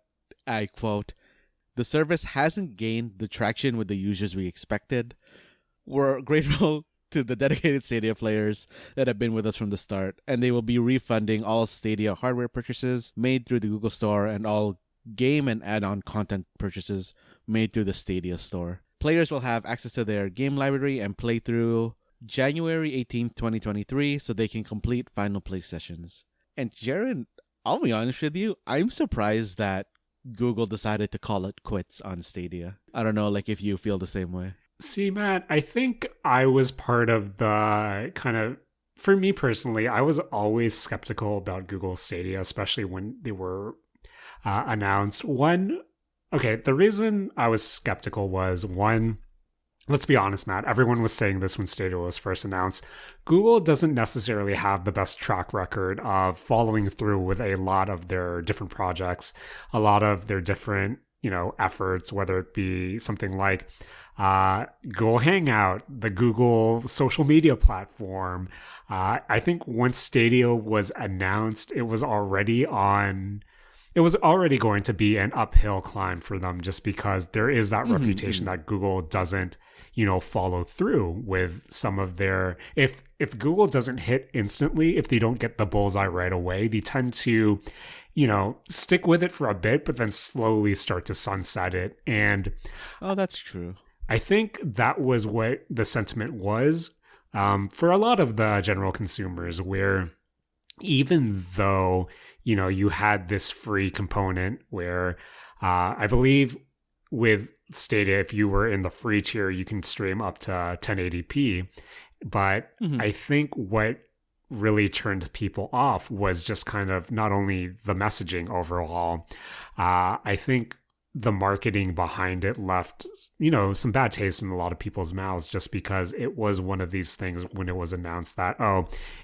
I quote, "The service hasn't gained the traction with the users we expected. We're grateful to the dedicated Stadia players that have been with us from the start, and they will be refunding all Stadia hardware purchases made through the Google Store and all game and add-on content purchases made through the Stadia Store. Players will have access to their game library and play through January 18th, 2023, so they can complete final play sessions." And Jaren, I'll be honest with you, I'm surprised that Google decided to call it quits on Stadia. I don't know, if you feel the same way. See, Matt, I think I was part of the for me personally, I was always skeptical about Google Stadia, especially when they were announced. The reason I was skeptical was, let's be honest, Matt, everyone was saying this when Stadia was first announced. Google doesn't necessarily have the best track record of following through with a lot of their different projects, a lot of their different, efforts, whether it be something like Google Hangout, the Google social media platform. I think once Stadia was announced, it was already going to be an uphill climb for them, just because there is that reputation that Google doesn't, follow through with some of their, if Google doesn't hit instantly, if they don't get the bullseye right away, they tend to, stick with it for a bit, but then slowly start to sunset it. And that's true. I think that was what the sentiment was. for a lot of the general consumers, where even though, you had this free component where I believe with Stadia, if you were in the free tier, you can stream up to 1080p. But I think what really turned people off was just kind of not only the messaging overall. I think the marketing behind it left, some bad taste in a lot of people's mouths, just because it was one of these things when it was announced that,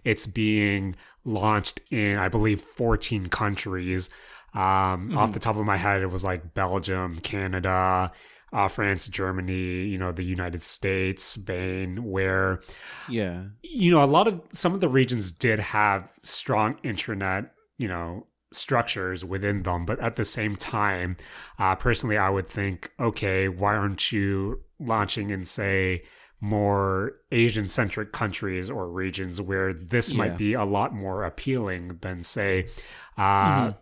it's being launched in, I believe, 14 countries. Off the top of my head, it was like Belgium, Canada, France, Germany, the United States, Spain, where, some of the regions did have strong internet, structures within them. But at the same time, personally, I would think, okay, why aren't you launching in, say, more Asian-centric countries or regions where this might be a lot more appealing than, say, say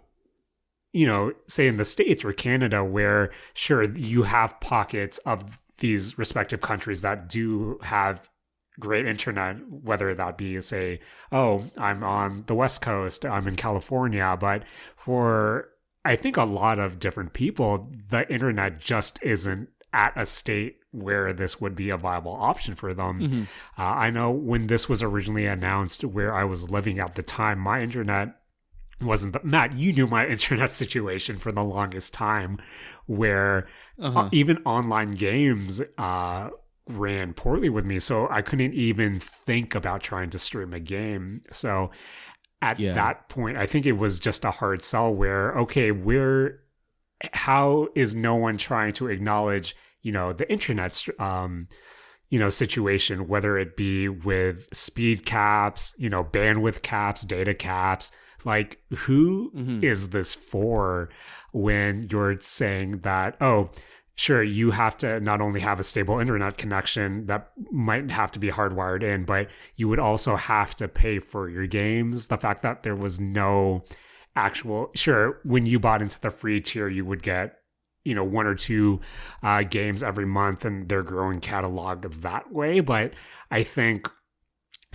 in the States or Canada, where sure, you have pockets of these respective countries that do have great internet, whether that be, say, I'm on the West Coast, I'm in California, but for, I think, a lot of different people, the internet just isn't at a state where this would be a viable option for them. I know when this was originally announced, where I was living at the time, my internet wasn't Matt, you knew my internet situation for the longest time, where even online games ran poorly with me, so I couldn't even think about trying to stream a game. So at that point, I think it was just a hard sell where, okay, how is no one trying to acknowledge, the internet situation, whether it be with speed caps, bandwidth caps, data caps. Like, who is this for when you're saying that, sure, you have to not only have a stable internet connection that might have to be hardwired in, but you would also have to pay for your games. The fact that there was no actual, sure, when you bought into the free tier, you would get, one or two games every month and their growing catalog that way. But I think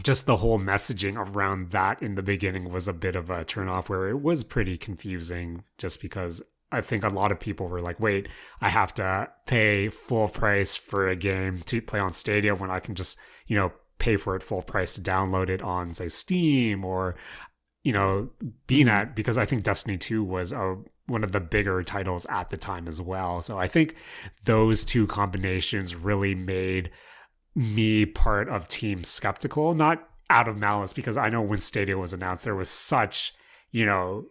just the whole messaging around that in the beginning was a bit of a turnoff, where it was pretty confusing, just because I think a lot of people were like, wait, I have to pay full price for a game to play on Stadia when I can just, pay for it full price to download it on, say, Steam or, BNet, because I think Destiny 2 was one of the bigger titles at the time as well. So I think those two combinations really made me part of Team Skeptical, not out of malice, because I know when Stadia was announced, there was such, the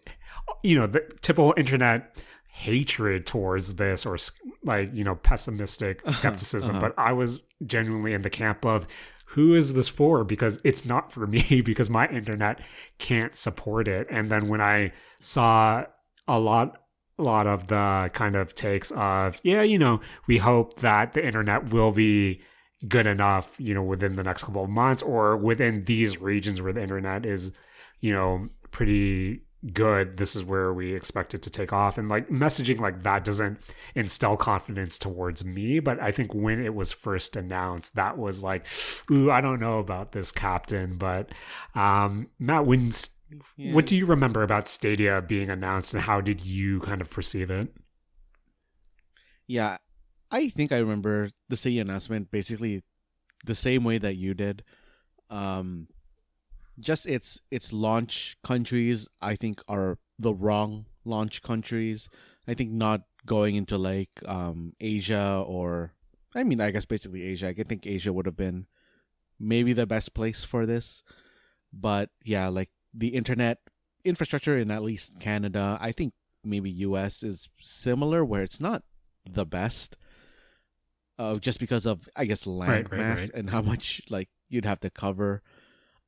typical internet hatred towards this, or like, pessimistic skepticism. But I was genuinely in the camp of, who is this for? Because it's not for me, because my internet can't support it. And then when I saw a lot of the kind of takes of, we hope that the internet will be good enough, within the next couple of months, or within these regions where the internet is, pretty good, this is where we expect it to take off. And like, messaging like that doesn't instill confidence towards me. But I think when it was first announced, that was like, ooh, I don't know about this, Captain. But Matt, what do you remember about Stadia being announced, and how did you kind of perceive it? Yeah, I think I remember the Stadia announcement basically the same way that you did. Just its launch countries, I think, are the wrong launch countries. I think not going into like Asia, or I guess basically Asia. I think Asia would have been maybe the best place for this. But yeah, like the internet infrastructure in at least Canada, I think maybe US is similar, where it's not the best. Just because of, I guess, land mass and how much like you'd have to cover.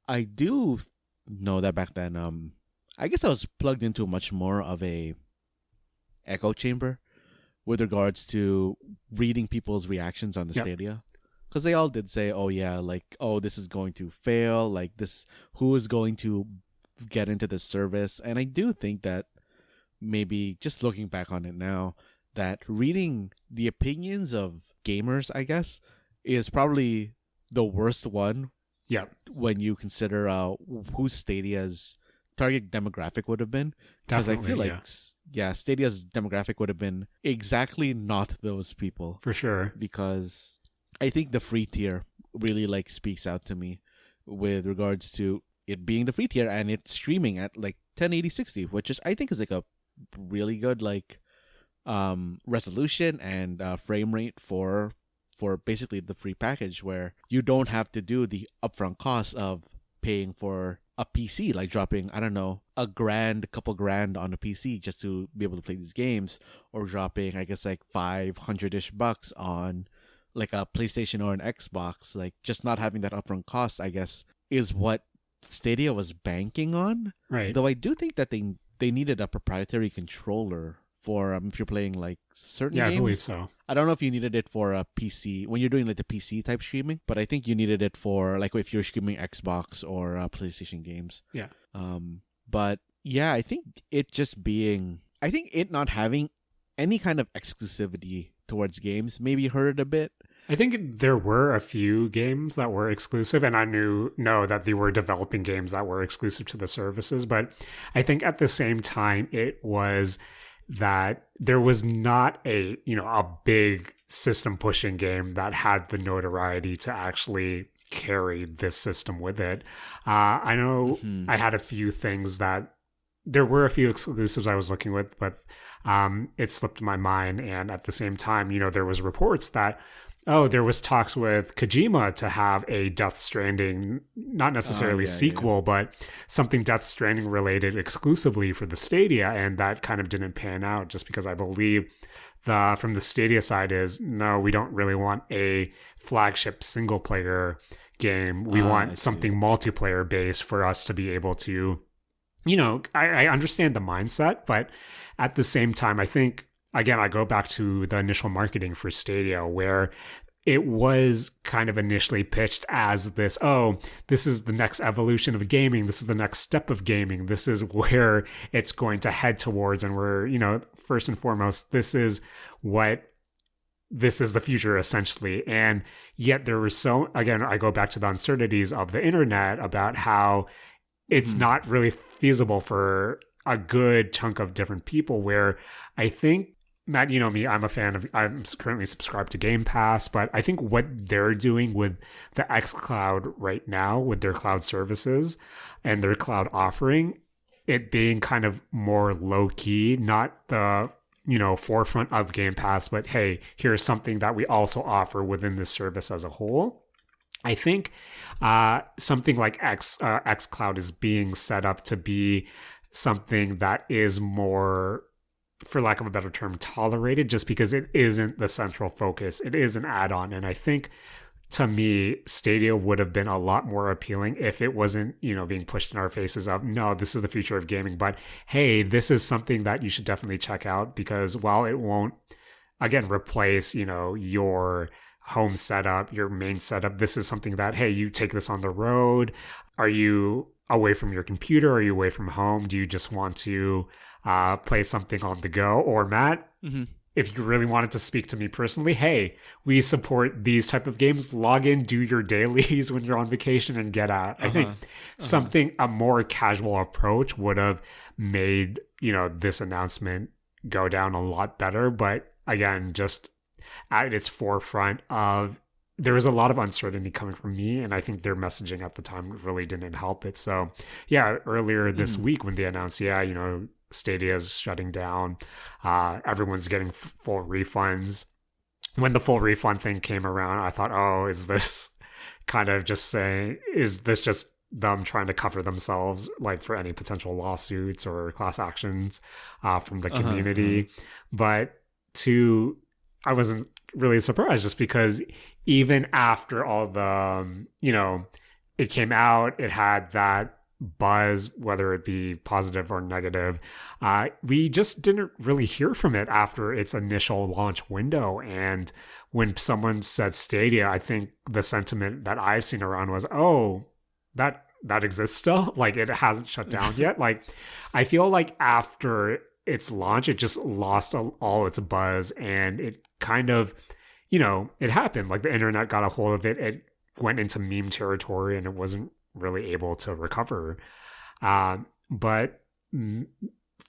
I do know that back then, I guess I was plugged into much more of a echo chamber with regards to reading people's reactions on the Stadia, because they all did say, this is going to fail, like this, who is going to get into this service? And I do think that maybe just looking back on it now, that reading the opinions of gamers, I guess, is probably the worst one Yeah. When you consider who Stadia's target demographic would have been. Because I feel like, Stadia's demographic would have been exactly not those people. For sure. Because I think the free tier really like speaks out to me with regards to it being the free tier and it's streaming at like 1080-60, which is I think is like a really good like resolution and frame rate for basically the free package, where you don't have to do the upfront cost of paying for a PC, like dropping, I don't know, couple grand on a PC just to be able to play these games, or dropping, I guess, like $500-ish on like a PlayStation or an Xbox. Like, just not having that upfront cost, I guess, is what Stadia was banking on. Right. Though I do think that they needed a proprietary controller for if you're playing like certain games. Yeah, I believe so. I don't know if you needed it for a PC when you're doing like the PC type streaming, but I think you needed it for like if you're streaming Xbox or PlayStation games. Yeah. But yeah, I think it not having any kind of exclusivity towards games maybe hurt it a bit. I think there were a few games that were exclusive, and I know that they were developing games that were exclusive to the services, but I think at the same time it was that there was not a big system pushing game that had the notoriety to actually carry this system with it. I know I had a few things that there were a few exclusives I was looking with, but it slipped my mind. And at the same time, there was reports that there was talks with Kojima to have a Death Stranding, not necessarily sequel, but something Death Stranding related exclusively for the Stadia, and that kind of didn't pan out just because I believe from the Stadia side is, no, we don't really want a flagship single player game. We want something multiplayer based for us to be able to, I understand the mindset, but at the same time, I think, again, I go back to the initial marketing for Stadia, where it was kind of initially pitched as this is the next evolution of gaming. This is the next step of gaming. This is where it's going to head towards. And we're, first and foremost, this is the future, essentially. And yet there was again, I go back to the uncertainties of the internet about how it's not really feasible for a good chunk of different people, where I think, Matt, you know me, I'm currently subscribed to Game Pass, but I think what they're doing with the xCloud right now, with their cloud services and their cloud offering, it being kind of more low key, not the, forefront of Game Pass, but hey, here's something that we also offer within this service as a whole. I think something like xCloud is being set up to be something that is more, for lack of a better term, tolerated, just because it isn't the central focus. It is an add-on. And I think, to me, Stadia would have been a lot more appealing if it wasn't, being pushed in our faces of, no, this is the future of gaming, but hey, this is something that you should definitely check out, because while it won't, again, replace, your home setup, your main setup, this is something that, hey, you take this on the road. Are you away from your computer? Are you away from home? Do you just want to play something on the go? Or Matt, if you really wanted to speak to me personally, hey, we support these type of games. Log in, do your dailies when you're on vacation, and get out. I think a more casual approach would have made, this announcement go down a lot better. But again, just at its forefront of, there was a lot of uncertainty coming from me, and I think their messaging at the time really didn't help it. So yeah, earlier this week when they announced, Stadia is shutting down, everyone's getting full refunds. When the full refund thing came around, I thought, is this just them trying to cover themselves, like, for any potential lawsuits or class actions from the community? But I wasn't really surprised, just because even after all the, it came out, it had that buzz, whether it be positive or negative, we just didn't really hear from it after its initial launch window. And when someone said Stadia, I think the sentiment that I've seen around was, that exists still? Like, it hasn't shut down yet? Like, I feel like after its launch, it just lost all its buzz, and it kind of, it happened. Like, the internet got a hold of it. It went into meme territory and it wasn't really able to recover. But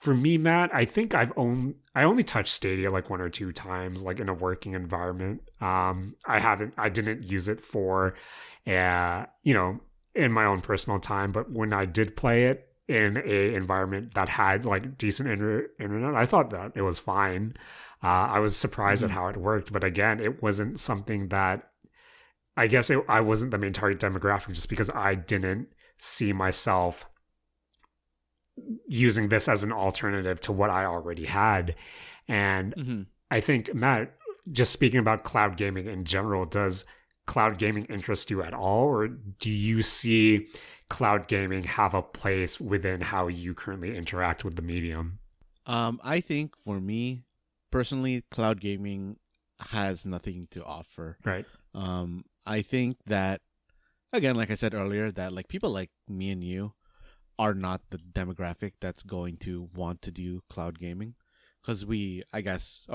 for me, Matt, I think I only touched Stadia like 1 or 2 times, like in a working environment. I didn't use it for, in my own personal time. But when I did play it in a environment that had like decent internet, I thought that it was fine. I was surprised at how it worked, but again, it wasn't something that I guess I wasn't the main target demographic just because I didn't see myself using this as an alternative to what I already had. And I think, Matt, just speaking about cloud gaming in general, does cloud gaming interest you at all? Or do you see cloud gaming have a place within how you currently interact with the medium? I think for me, personally, cloud gaming has nothing to offer. Right. I think that, again, like I said earlier, that like people like me and you are not the demographic that's going to want to do cloud gaming. Because I guess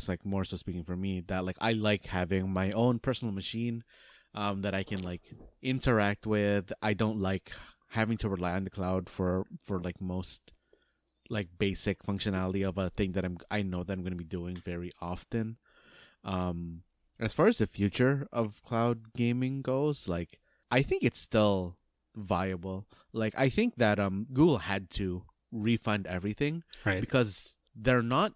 like more so speaking for me, that like I like having my own personal machine that I can like interact with. I don't like having to rely on the cloud for like most like basic functionality of a thing that I know that I'm going to be doing very often. As far as the future of cloud gaming goes, like I think it's still viable. Like I think that Google had to refund everything, right? Because they're not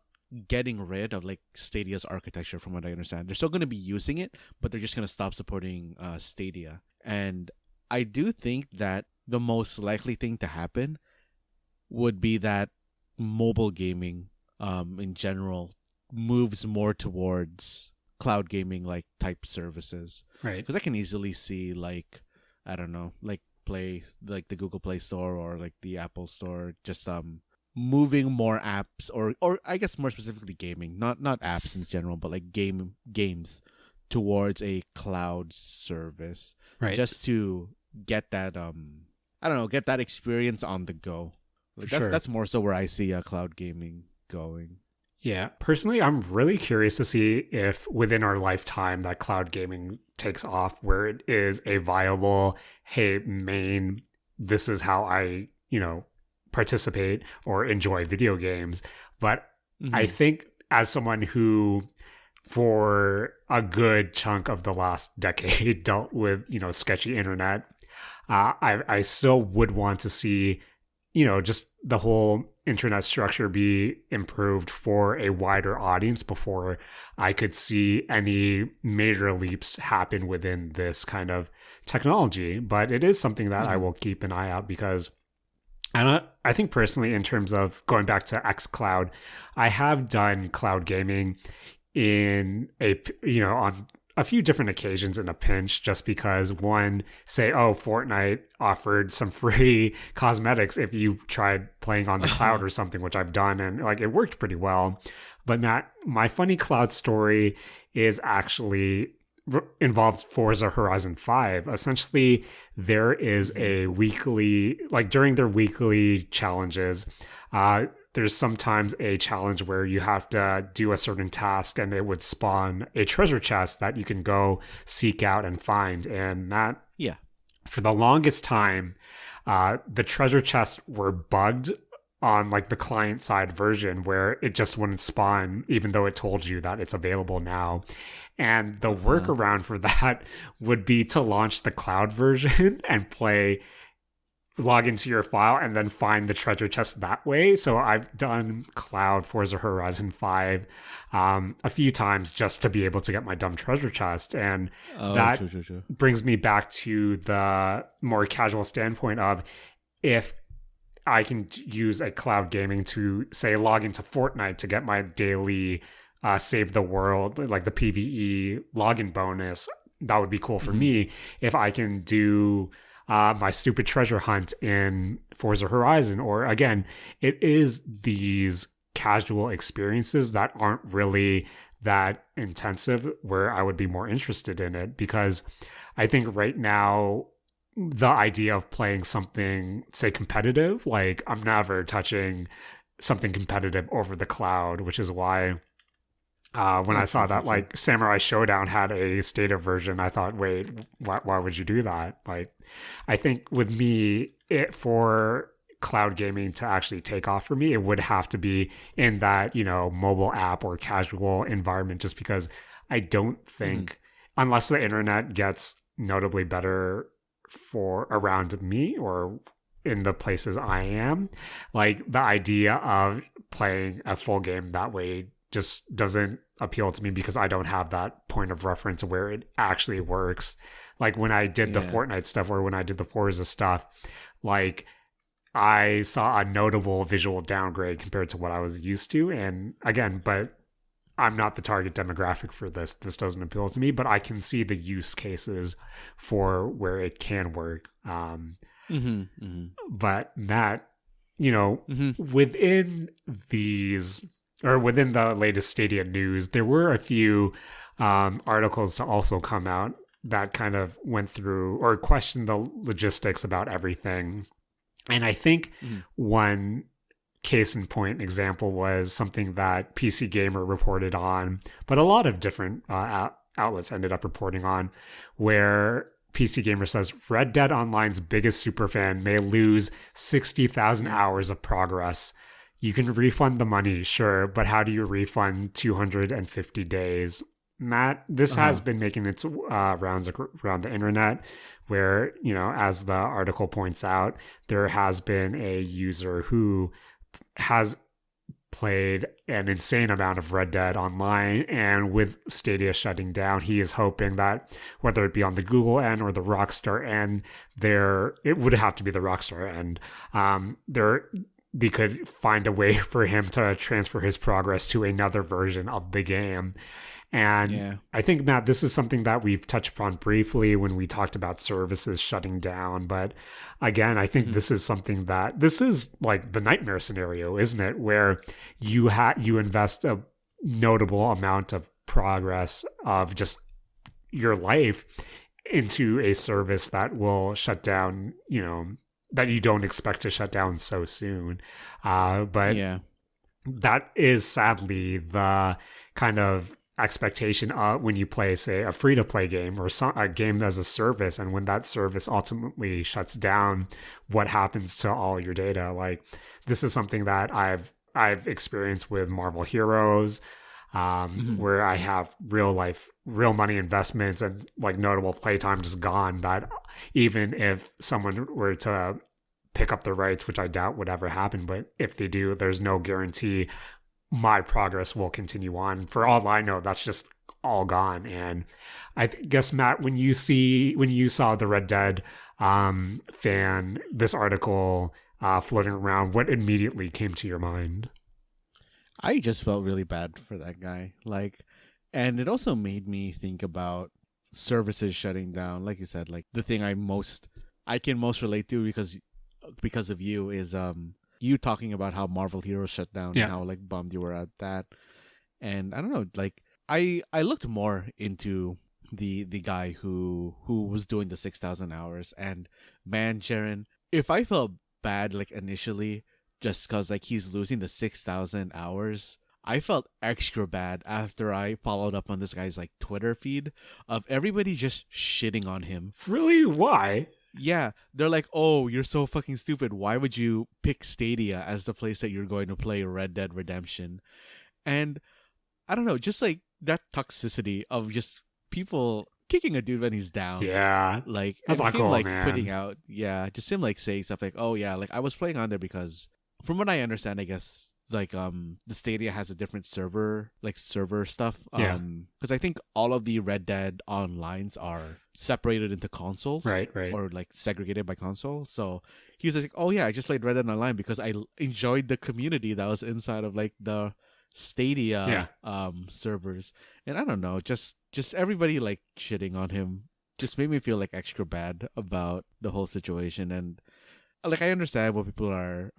getting rid of like Stadia's architecture, from what I understand. They're still going to be using it, but they're just going to stop supporting Stadia. And I do think that the most likely thing to happen would be that mobile gaming in general moves more towards cloud gaming like type services, right? Because I can easily see like, I don't know, like Play, like the Google Play Store or like the Apple Store, just moving more apps or I guess more specifically gaming, not apps in general, but like games towards a cloud service, right? Just to get that I don't know, get that experience on the go. Like that's more so where I see cloud gaming going. Yeah, personally, I'm really curious to see if within our lifetime that cloud gaming takes off, where it is a viable, hey, this is how I, participate or enjoy video games. But I think as someone who, for a good chunk of the last decade, dealt with, sketchy internet, I still would want to see, just the whole internet structure be improved for a wider audience before I could see any major leaps happen within this kind of technology. But it is something that I will keep an eye out, because I think personally, in terms of going back to xCloud, I have done cloud gaming in on a few different occasions in a pinch, just because Fortnite offered some free cosmetics if you tried playing on the cloud or something, which I've done, and like it worked pretty well. But Matt, my funny cloud story is actually involved Forza Horizon 5. Essentially, there is a weekly, like during their weekly challenges, there's sometimes a challenge where you have to do a certain task and it would spawn a treasure chest that you can go seek out and find. And that, for the longest time, the treasure chests were bugged on like the client side version, where it just wouldn't spawn even though it told you that it's available now. And the workaround for that would be to launch the cloud version and log into your file and then find the treasure chest that way. So I've done cloud Forza Horizon 5 a few times just to be able to get my dumb treasure chest. And true. Brings me back to the more casual standpoint of, if I can use a cloud gaming to, say, log into Fortnite to get my daily save the world, like the PvE login bonus, that would be cool for me. If I can do my stupid treasure hunt in Forza Horizon, or again, it is these casual experiences that aren't really that intensive where I would be more interested in it, because I think right now the idea of playing something, say, competitive, like I'm never touching something competitive over the cloud, which is why When I saw that like Samurai Showdown had a Stadia version, I thought, wait, why would you do that? Like, I think with me, for cloud gaming to actually take off for me, it would have to be in that, mobile app or casual environment, just because I don't think, unless the internet gets notably better for around me or in the places I am, like the idea of playing a full game that way just doesn't appeal to me, because I don't have that point of reference where it actually works. Like when I did the Fortnite stuff or when I did the Forza stuff, like I saw a notable visual downgrade compared to what I was used to. And again, but I'm not the target demographic for this. This doesn't appeal to me, but I can see the use cases for where it can work. But Matt, within these, or within the latest Stadia news, there were a few articles to also come out that kind of went through or questioned the logistics about everything. And I think one case in point example was something that PC Gamer reported on, but a lot of different outlets ended up reporting on, where PC Gamer says Red Dead Online's biggest superfan may lose 60,000 hours of progress. You can refund the money, sure, but how do you refund 250 days? Matt, this has been making its rounds around the internet, where, as the article points out, there has been a user who has played an insane amount of Red Dead Online, and with Stadia shutting down, he is hoping that whether it be on the Google end or the Rockstar end, it would have to be the Rockstar end, they could find a way for him to transfer his progress to another version of the game. And I think, Matt, this is something that we've touched upon briefly when we talked about services shutting down. But again, I think this is something this is like the nightmare scenario, isn't it? Where you invest a notable amount of progress of just your life into a service that will shut down, that you don't expect to shut down so soon. But that is sadly the kind of expectation when you play, say, a free-to-play game or a game as a service, and when that service ultimately shuts down, what happens to all your data? Like, this is something that I've experienced with Marvel Heroes, where I have real money investments and like notable playtime just gone, that even if someone were to pick up the rights, which I doubt would ever happen, but if they do, there's no guarantee my progress will continue on. For all I know, that's just all gone. And I guess, Matt, when you saw the Red Dead this article floating around, what immediately came to your mind? I just felt really bad for that guy. Like, and it also made me think about services shutting down. Like you said, like the thing I can most relate to because of you is you talking about how Marvel Heroes shut down and how like bummed you were at that. And I don't know, like I looked more into the guy who was doing the 6,000 hours, and man, Jaren, if I felt bad like initially just cause like he's losing the 6,000 hours, I felt extra bad after I followed up on this guy's like Twitter feed of everybody just shitting on him. Really? Why? Yeah, they're like, oh, you're so fucking stupid. Why would you pick Stadia as the place that you're going to play Red Dead Redemption? And I don't know, just like that toxicity of just people kicking a dude when he's down. Yeah. Like, that's not him, cool, like, man. putting out, just him like saying stuff like, oh yeah, like I was playing on there because from what I understand, I guess like the Stadia has a different server stuff, because I think all of the Red Dead Onlines are separated into consoles, right, or like segregated by console. So he was like, oh yeah, I just played Red Dead Online because I enjoyed the community that was inside of like the Stadia servers. And I don't know, just everybody like shitting on him just made me feel like extra bad about the whole situation. And like I understand what people are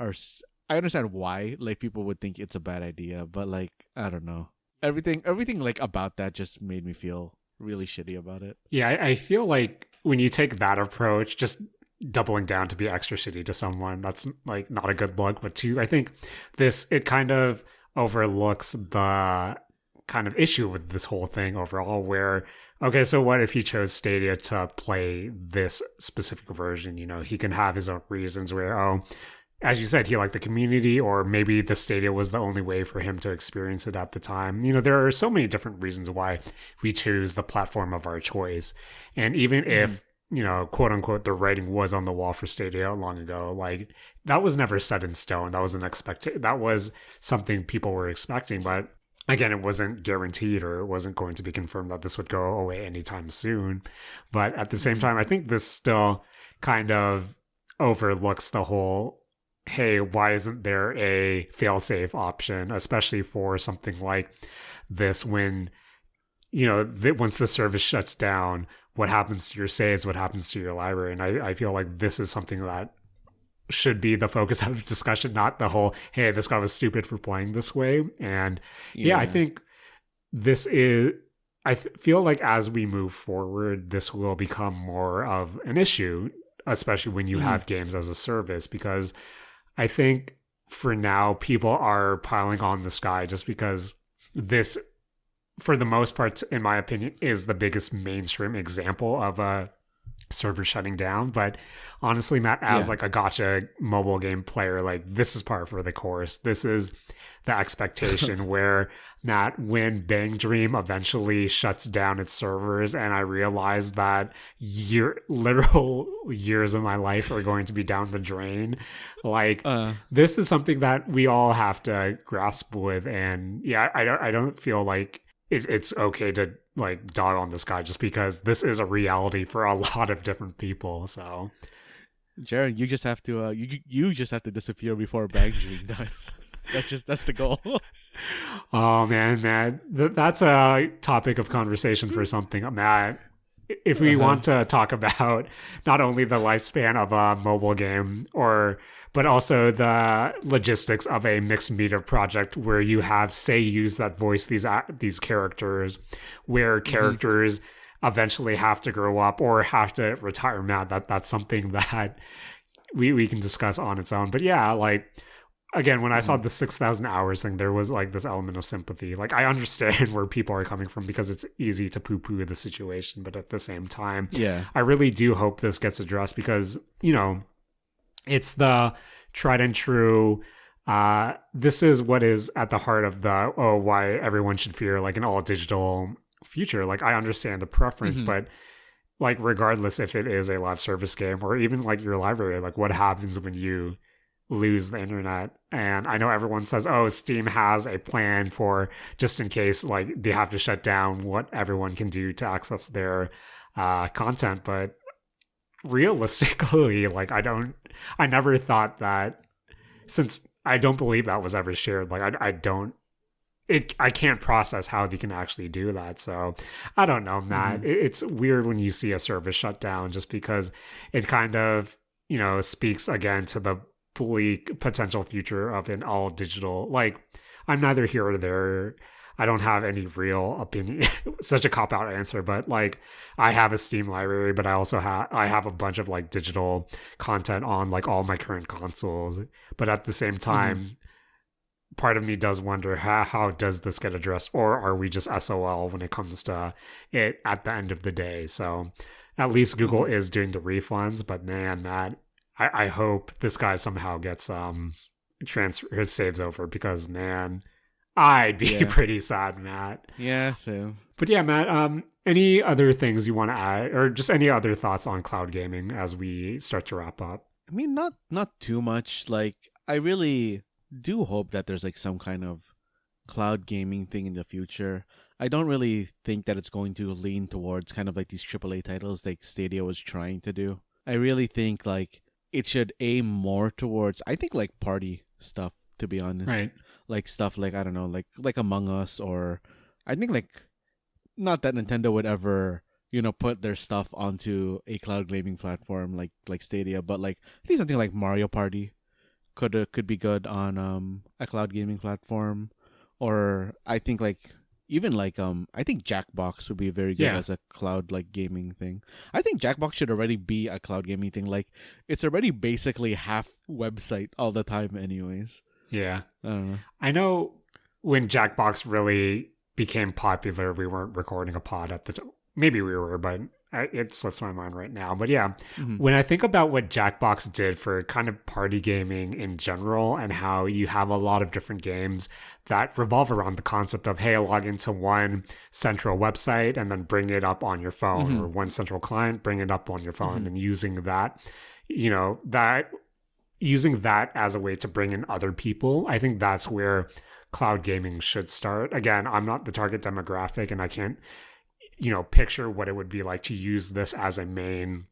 I understand why like people would think it's a bad idea, but like I don't know, everything like about that just made me feel really shitty about it. Yeah, I feel like when you take that approach, just doubling down to be extra shitty to someone, that's like not a good look. But two, I think it kind of overlooks the kind of issue with this whole thing overall where, okay, so what if he chose Stadia to play this specific version? You know, he can have his own reasons where, oh, as you said, he liked the community, or maybe the Stadia was the only way for him to experience it at the time. You know, there are so many different reasons why we choose the platform of our choice. And even if, you know, quote unquote, the writing was on the wall for Stadia long ago, like that was never set in stone. That was an that was something people were expecting, but again, it wasn't guaranteed or it wasn't going to be confirmed that this would go away anytime soon. But at the same time, I think this still kind of overlooks the whole, hey, why isn't there a fail-safe option, especially for something like this when, you know, once the service shuts down, what happens to your saves, what happens to your library? And I feel like this is something that should be the focus of the discussion, not the whole, hey, this guy was stupid for playing this way. And yeah, I think this is, feel like as we move forward, this will become more of an issue, especially when you have games as a service, because I think for now, people are piling on this guy just because this, for the most part, in my opinion, is the biggest mainstream example of a server shutting down. But honestly, Matt, as like a gacha mobile game player, like this is par for the course. This is the expectation where, Matt, when Bang Dream eventually shuts down its servers and I realize that literal years of my life are going to be down the drain, like this is something that we all have to grasp with. And yeah, I don't feel like it's okay to like dog on this guy just because this is a reality for a lot of different people. So Jaren, you just have to you just have to disappear before Bang Dream does. That's the goal. Oh man, that's a topic of conversation for something, Matt. If we want to talk about not only the lifespan of a mobile game, but also the logistics of a mixed media project where you have seiyus that voice these characters, where characters eventually have to grow up or have to retire, Matt, that's something that we can discuss on its own. But yeah, like, again, when I saw the 6,000 hours thing, there was like this element of sympathy. Like, I understand where people are coming from because it's easy to poo-poo the situation. But at the same time, I really do hope this gets addressed because, you know, it's the tried and true. This is what is at the heart of the, why everyone should fear like an all digital future. Like, I understand the preference, but like, regardless if it is a live service game or even like your library, like what happens when you lose the internet? And I know everyone says, oh, Steam has a plan for just in case like they have to shut down, what everyone can do to access their content. But realistically, like I never thought that, since I don't believe that was ever shared, like I can't process how they can actually do that. So I don't know, Matt. It's weird when you see a service shut down just because it kind of, you know, speaks again to the bleak potential future of an all digital. Like, I'm neither here or there. I don't have any real opinion. Such a cop out answer, but like, I have a Steam library, but I also have a bunch of like digital content on like all my current consoles. But at the same time, part of me does wonder how does this get addressed, or are we just SOL when it comes to it at the end of the day? So at least Google is doing the refunds, but man, Matt, I hope this guy somehow gets transfer his saves over, because man, I'd be pretty sad, Matt. Yeah, so. But yeah, Matt, any other things you want to add, or just any other thoughts on cloud gaming as we start to wrap up? I mean, not too much. Like, I really do hope that there's like some kind of cloud gaming thing in the future. I don't really think that it's going to lean towards kind of like these AAA titles like Stadia was trying to do. I really think like it should aim more towards, I think, like party stuff, to be honest. Right. Like stuff like, I don't know, like Among Us, or I think like, not that Nintendo would ever, you know, put their stuff onto a cloud gaming platform like Stadia, but like I think something like Mario Party could be good on a cloud gaming platform. Or I think like even like I think Jackbox would be very good as a cloud like gaming thing. I think Jackbox should already be a cloud gaming thing. Like, it's already basically half website all the time anyways. Yeah. I don't know. I know when Jackbox really became popular, we weren't recording a pod at the time. Maybe we were, but it slips my mind right now. But yeah, when I think about what Jackbox did for kind of party gaming in general and how you have a lot of different games that revolve around the concept of, hey, log into one central website and then bring it up on your phone, or one central client, bring it up on your phone, and using that, using that as a way to bring in other people, I think that's where cloud gaming should start. Again, I'm not the target demographic and I can't picture what it would be like to use this as a main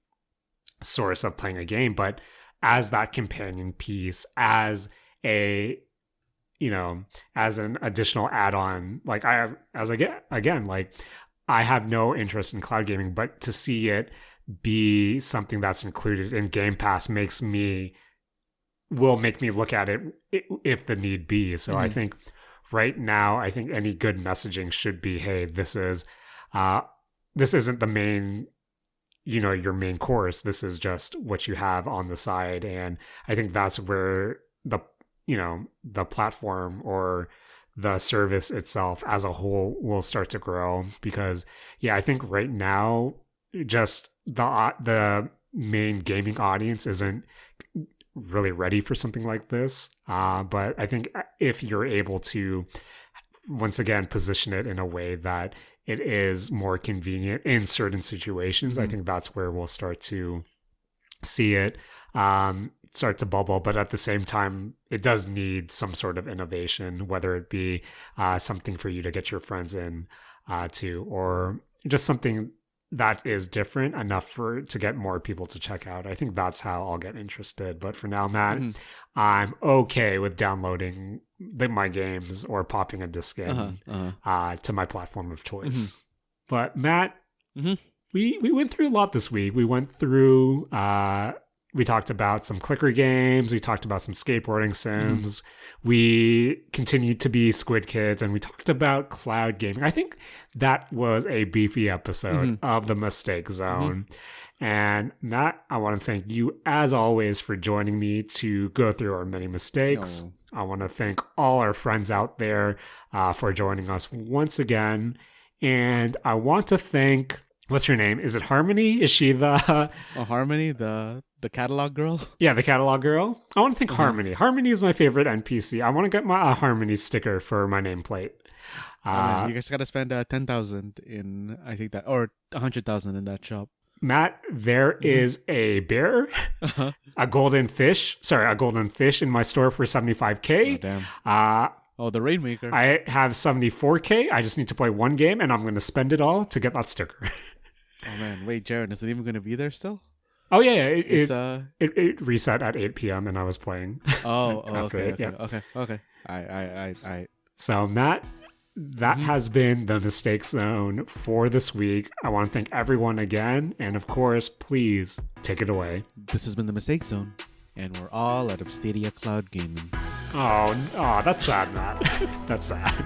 source of playing a game, but as that companion piece, as an additional add-on, like I have no interest in cloud gaming, but to see it be something that's included in Game Pass will make me look at it if the need be. So I think right now, I think any good messaging should be, hey, this isn't the main, your main course. This is just what you have on the side. And I think that's where the platform or the service itself as a whole will start to grow. Because I think right now, just the main gaming audience isn't really ready for something like this. But I think if you're able to, once again, position it in a way that it is more convenient in certain situations, I think that's where we'll start to see it start to bubble. But at the same time, it does need some sort of innovation, whether it be something for you to get your friends in to, or just something that is different enough to get more people to check out. I think that's how I'll get interested. But for now, Matt, I'm okay with downloading my games or popping a disc in to my platform of choice. But Matt, we went through a lot this week. We went through we talked about some clicker games. We talked about some skateboarding sims. We continued to be Squid Kids, and we talked about cloud gaming. I think that was a beefy episode of The Mistake Zone. And Matt, I want to thank you, as always, for joining me to go through our many mistakes. I want to thank all our friends out there for joining us once again. And I want to thank, what's her name? Is it Harmony? Is she the... Harmony, the catalog girl? Yeah, the catalog girl. I want to thank Harmony. Harmony is my favorite NPC. I want to get my Harmony sticker for my nameplate. You guys got to spend 10,000 in, I think that, or 100,000 in that shop. Matt, there is a bear, a golden fish in my store for 75K. Oh, damn. The Rainmaker. I have 74K. I just need to play one game, and I'm going to spend it all to get that sticker. Oh, man. Wait, Jaren, is it even going to be there still? Oh, yeah. It reset at 8 p.m., and I was playing. Okay. I. So, Matt, that has been the Mistake Zone for this week. I want to thank everyone again. And of course, please take it away. This has been the Mistake Zone. And we're all out of Stadia Cloud Gaming. Oh, that's sad, Matt. That's sad.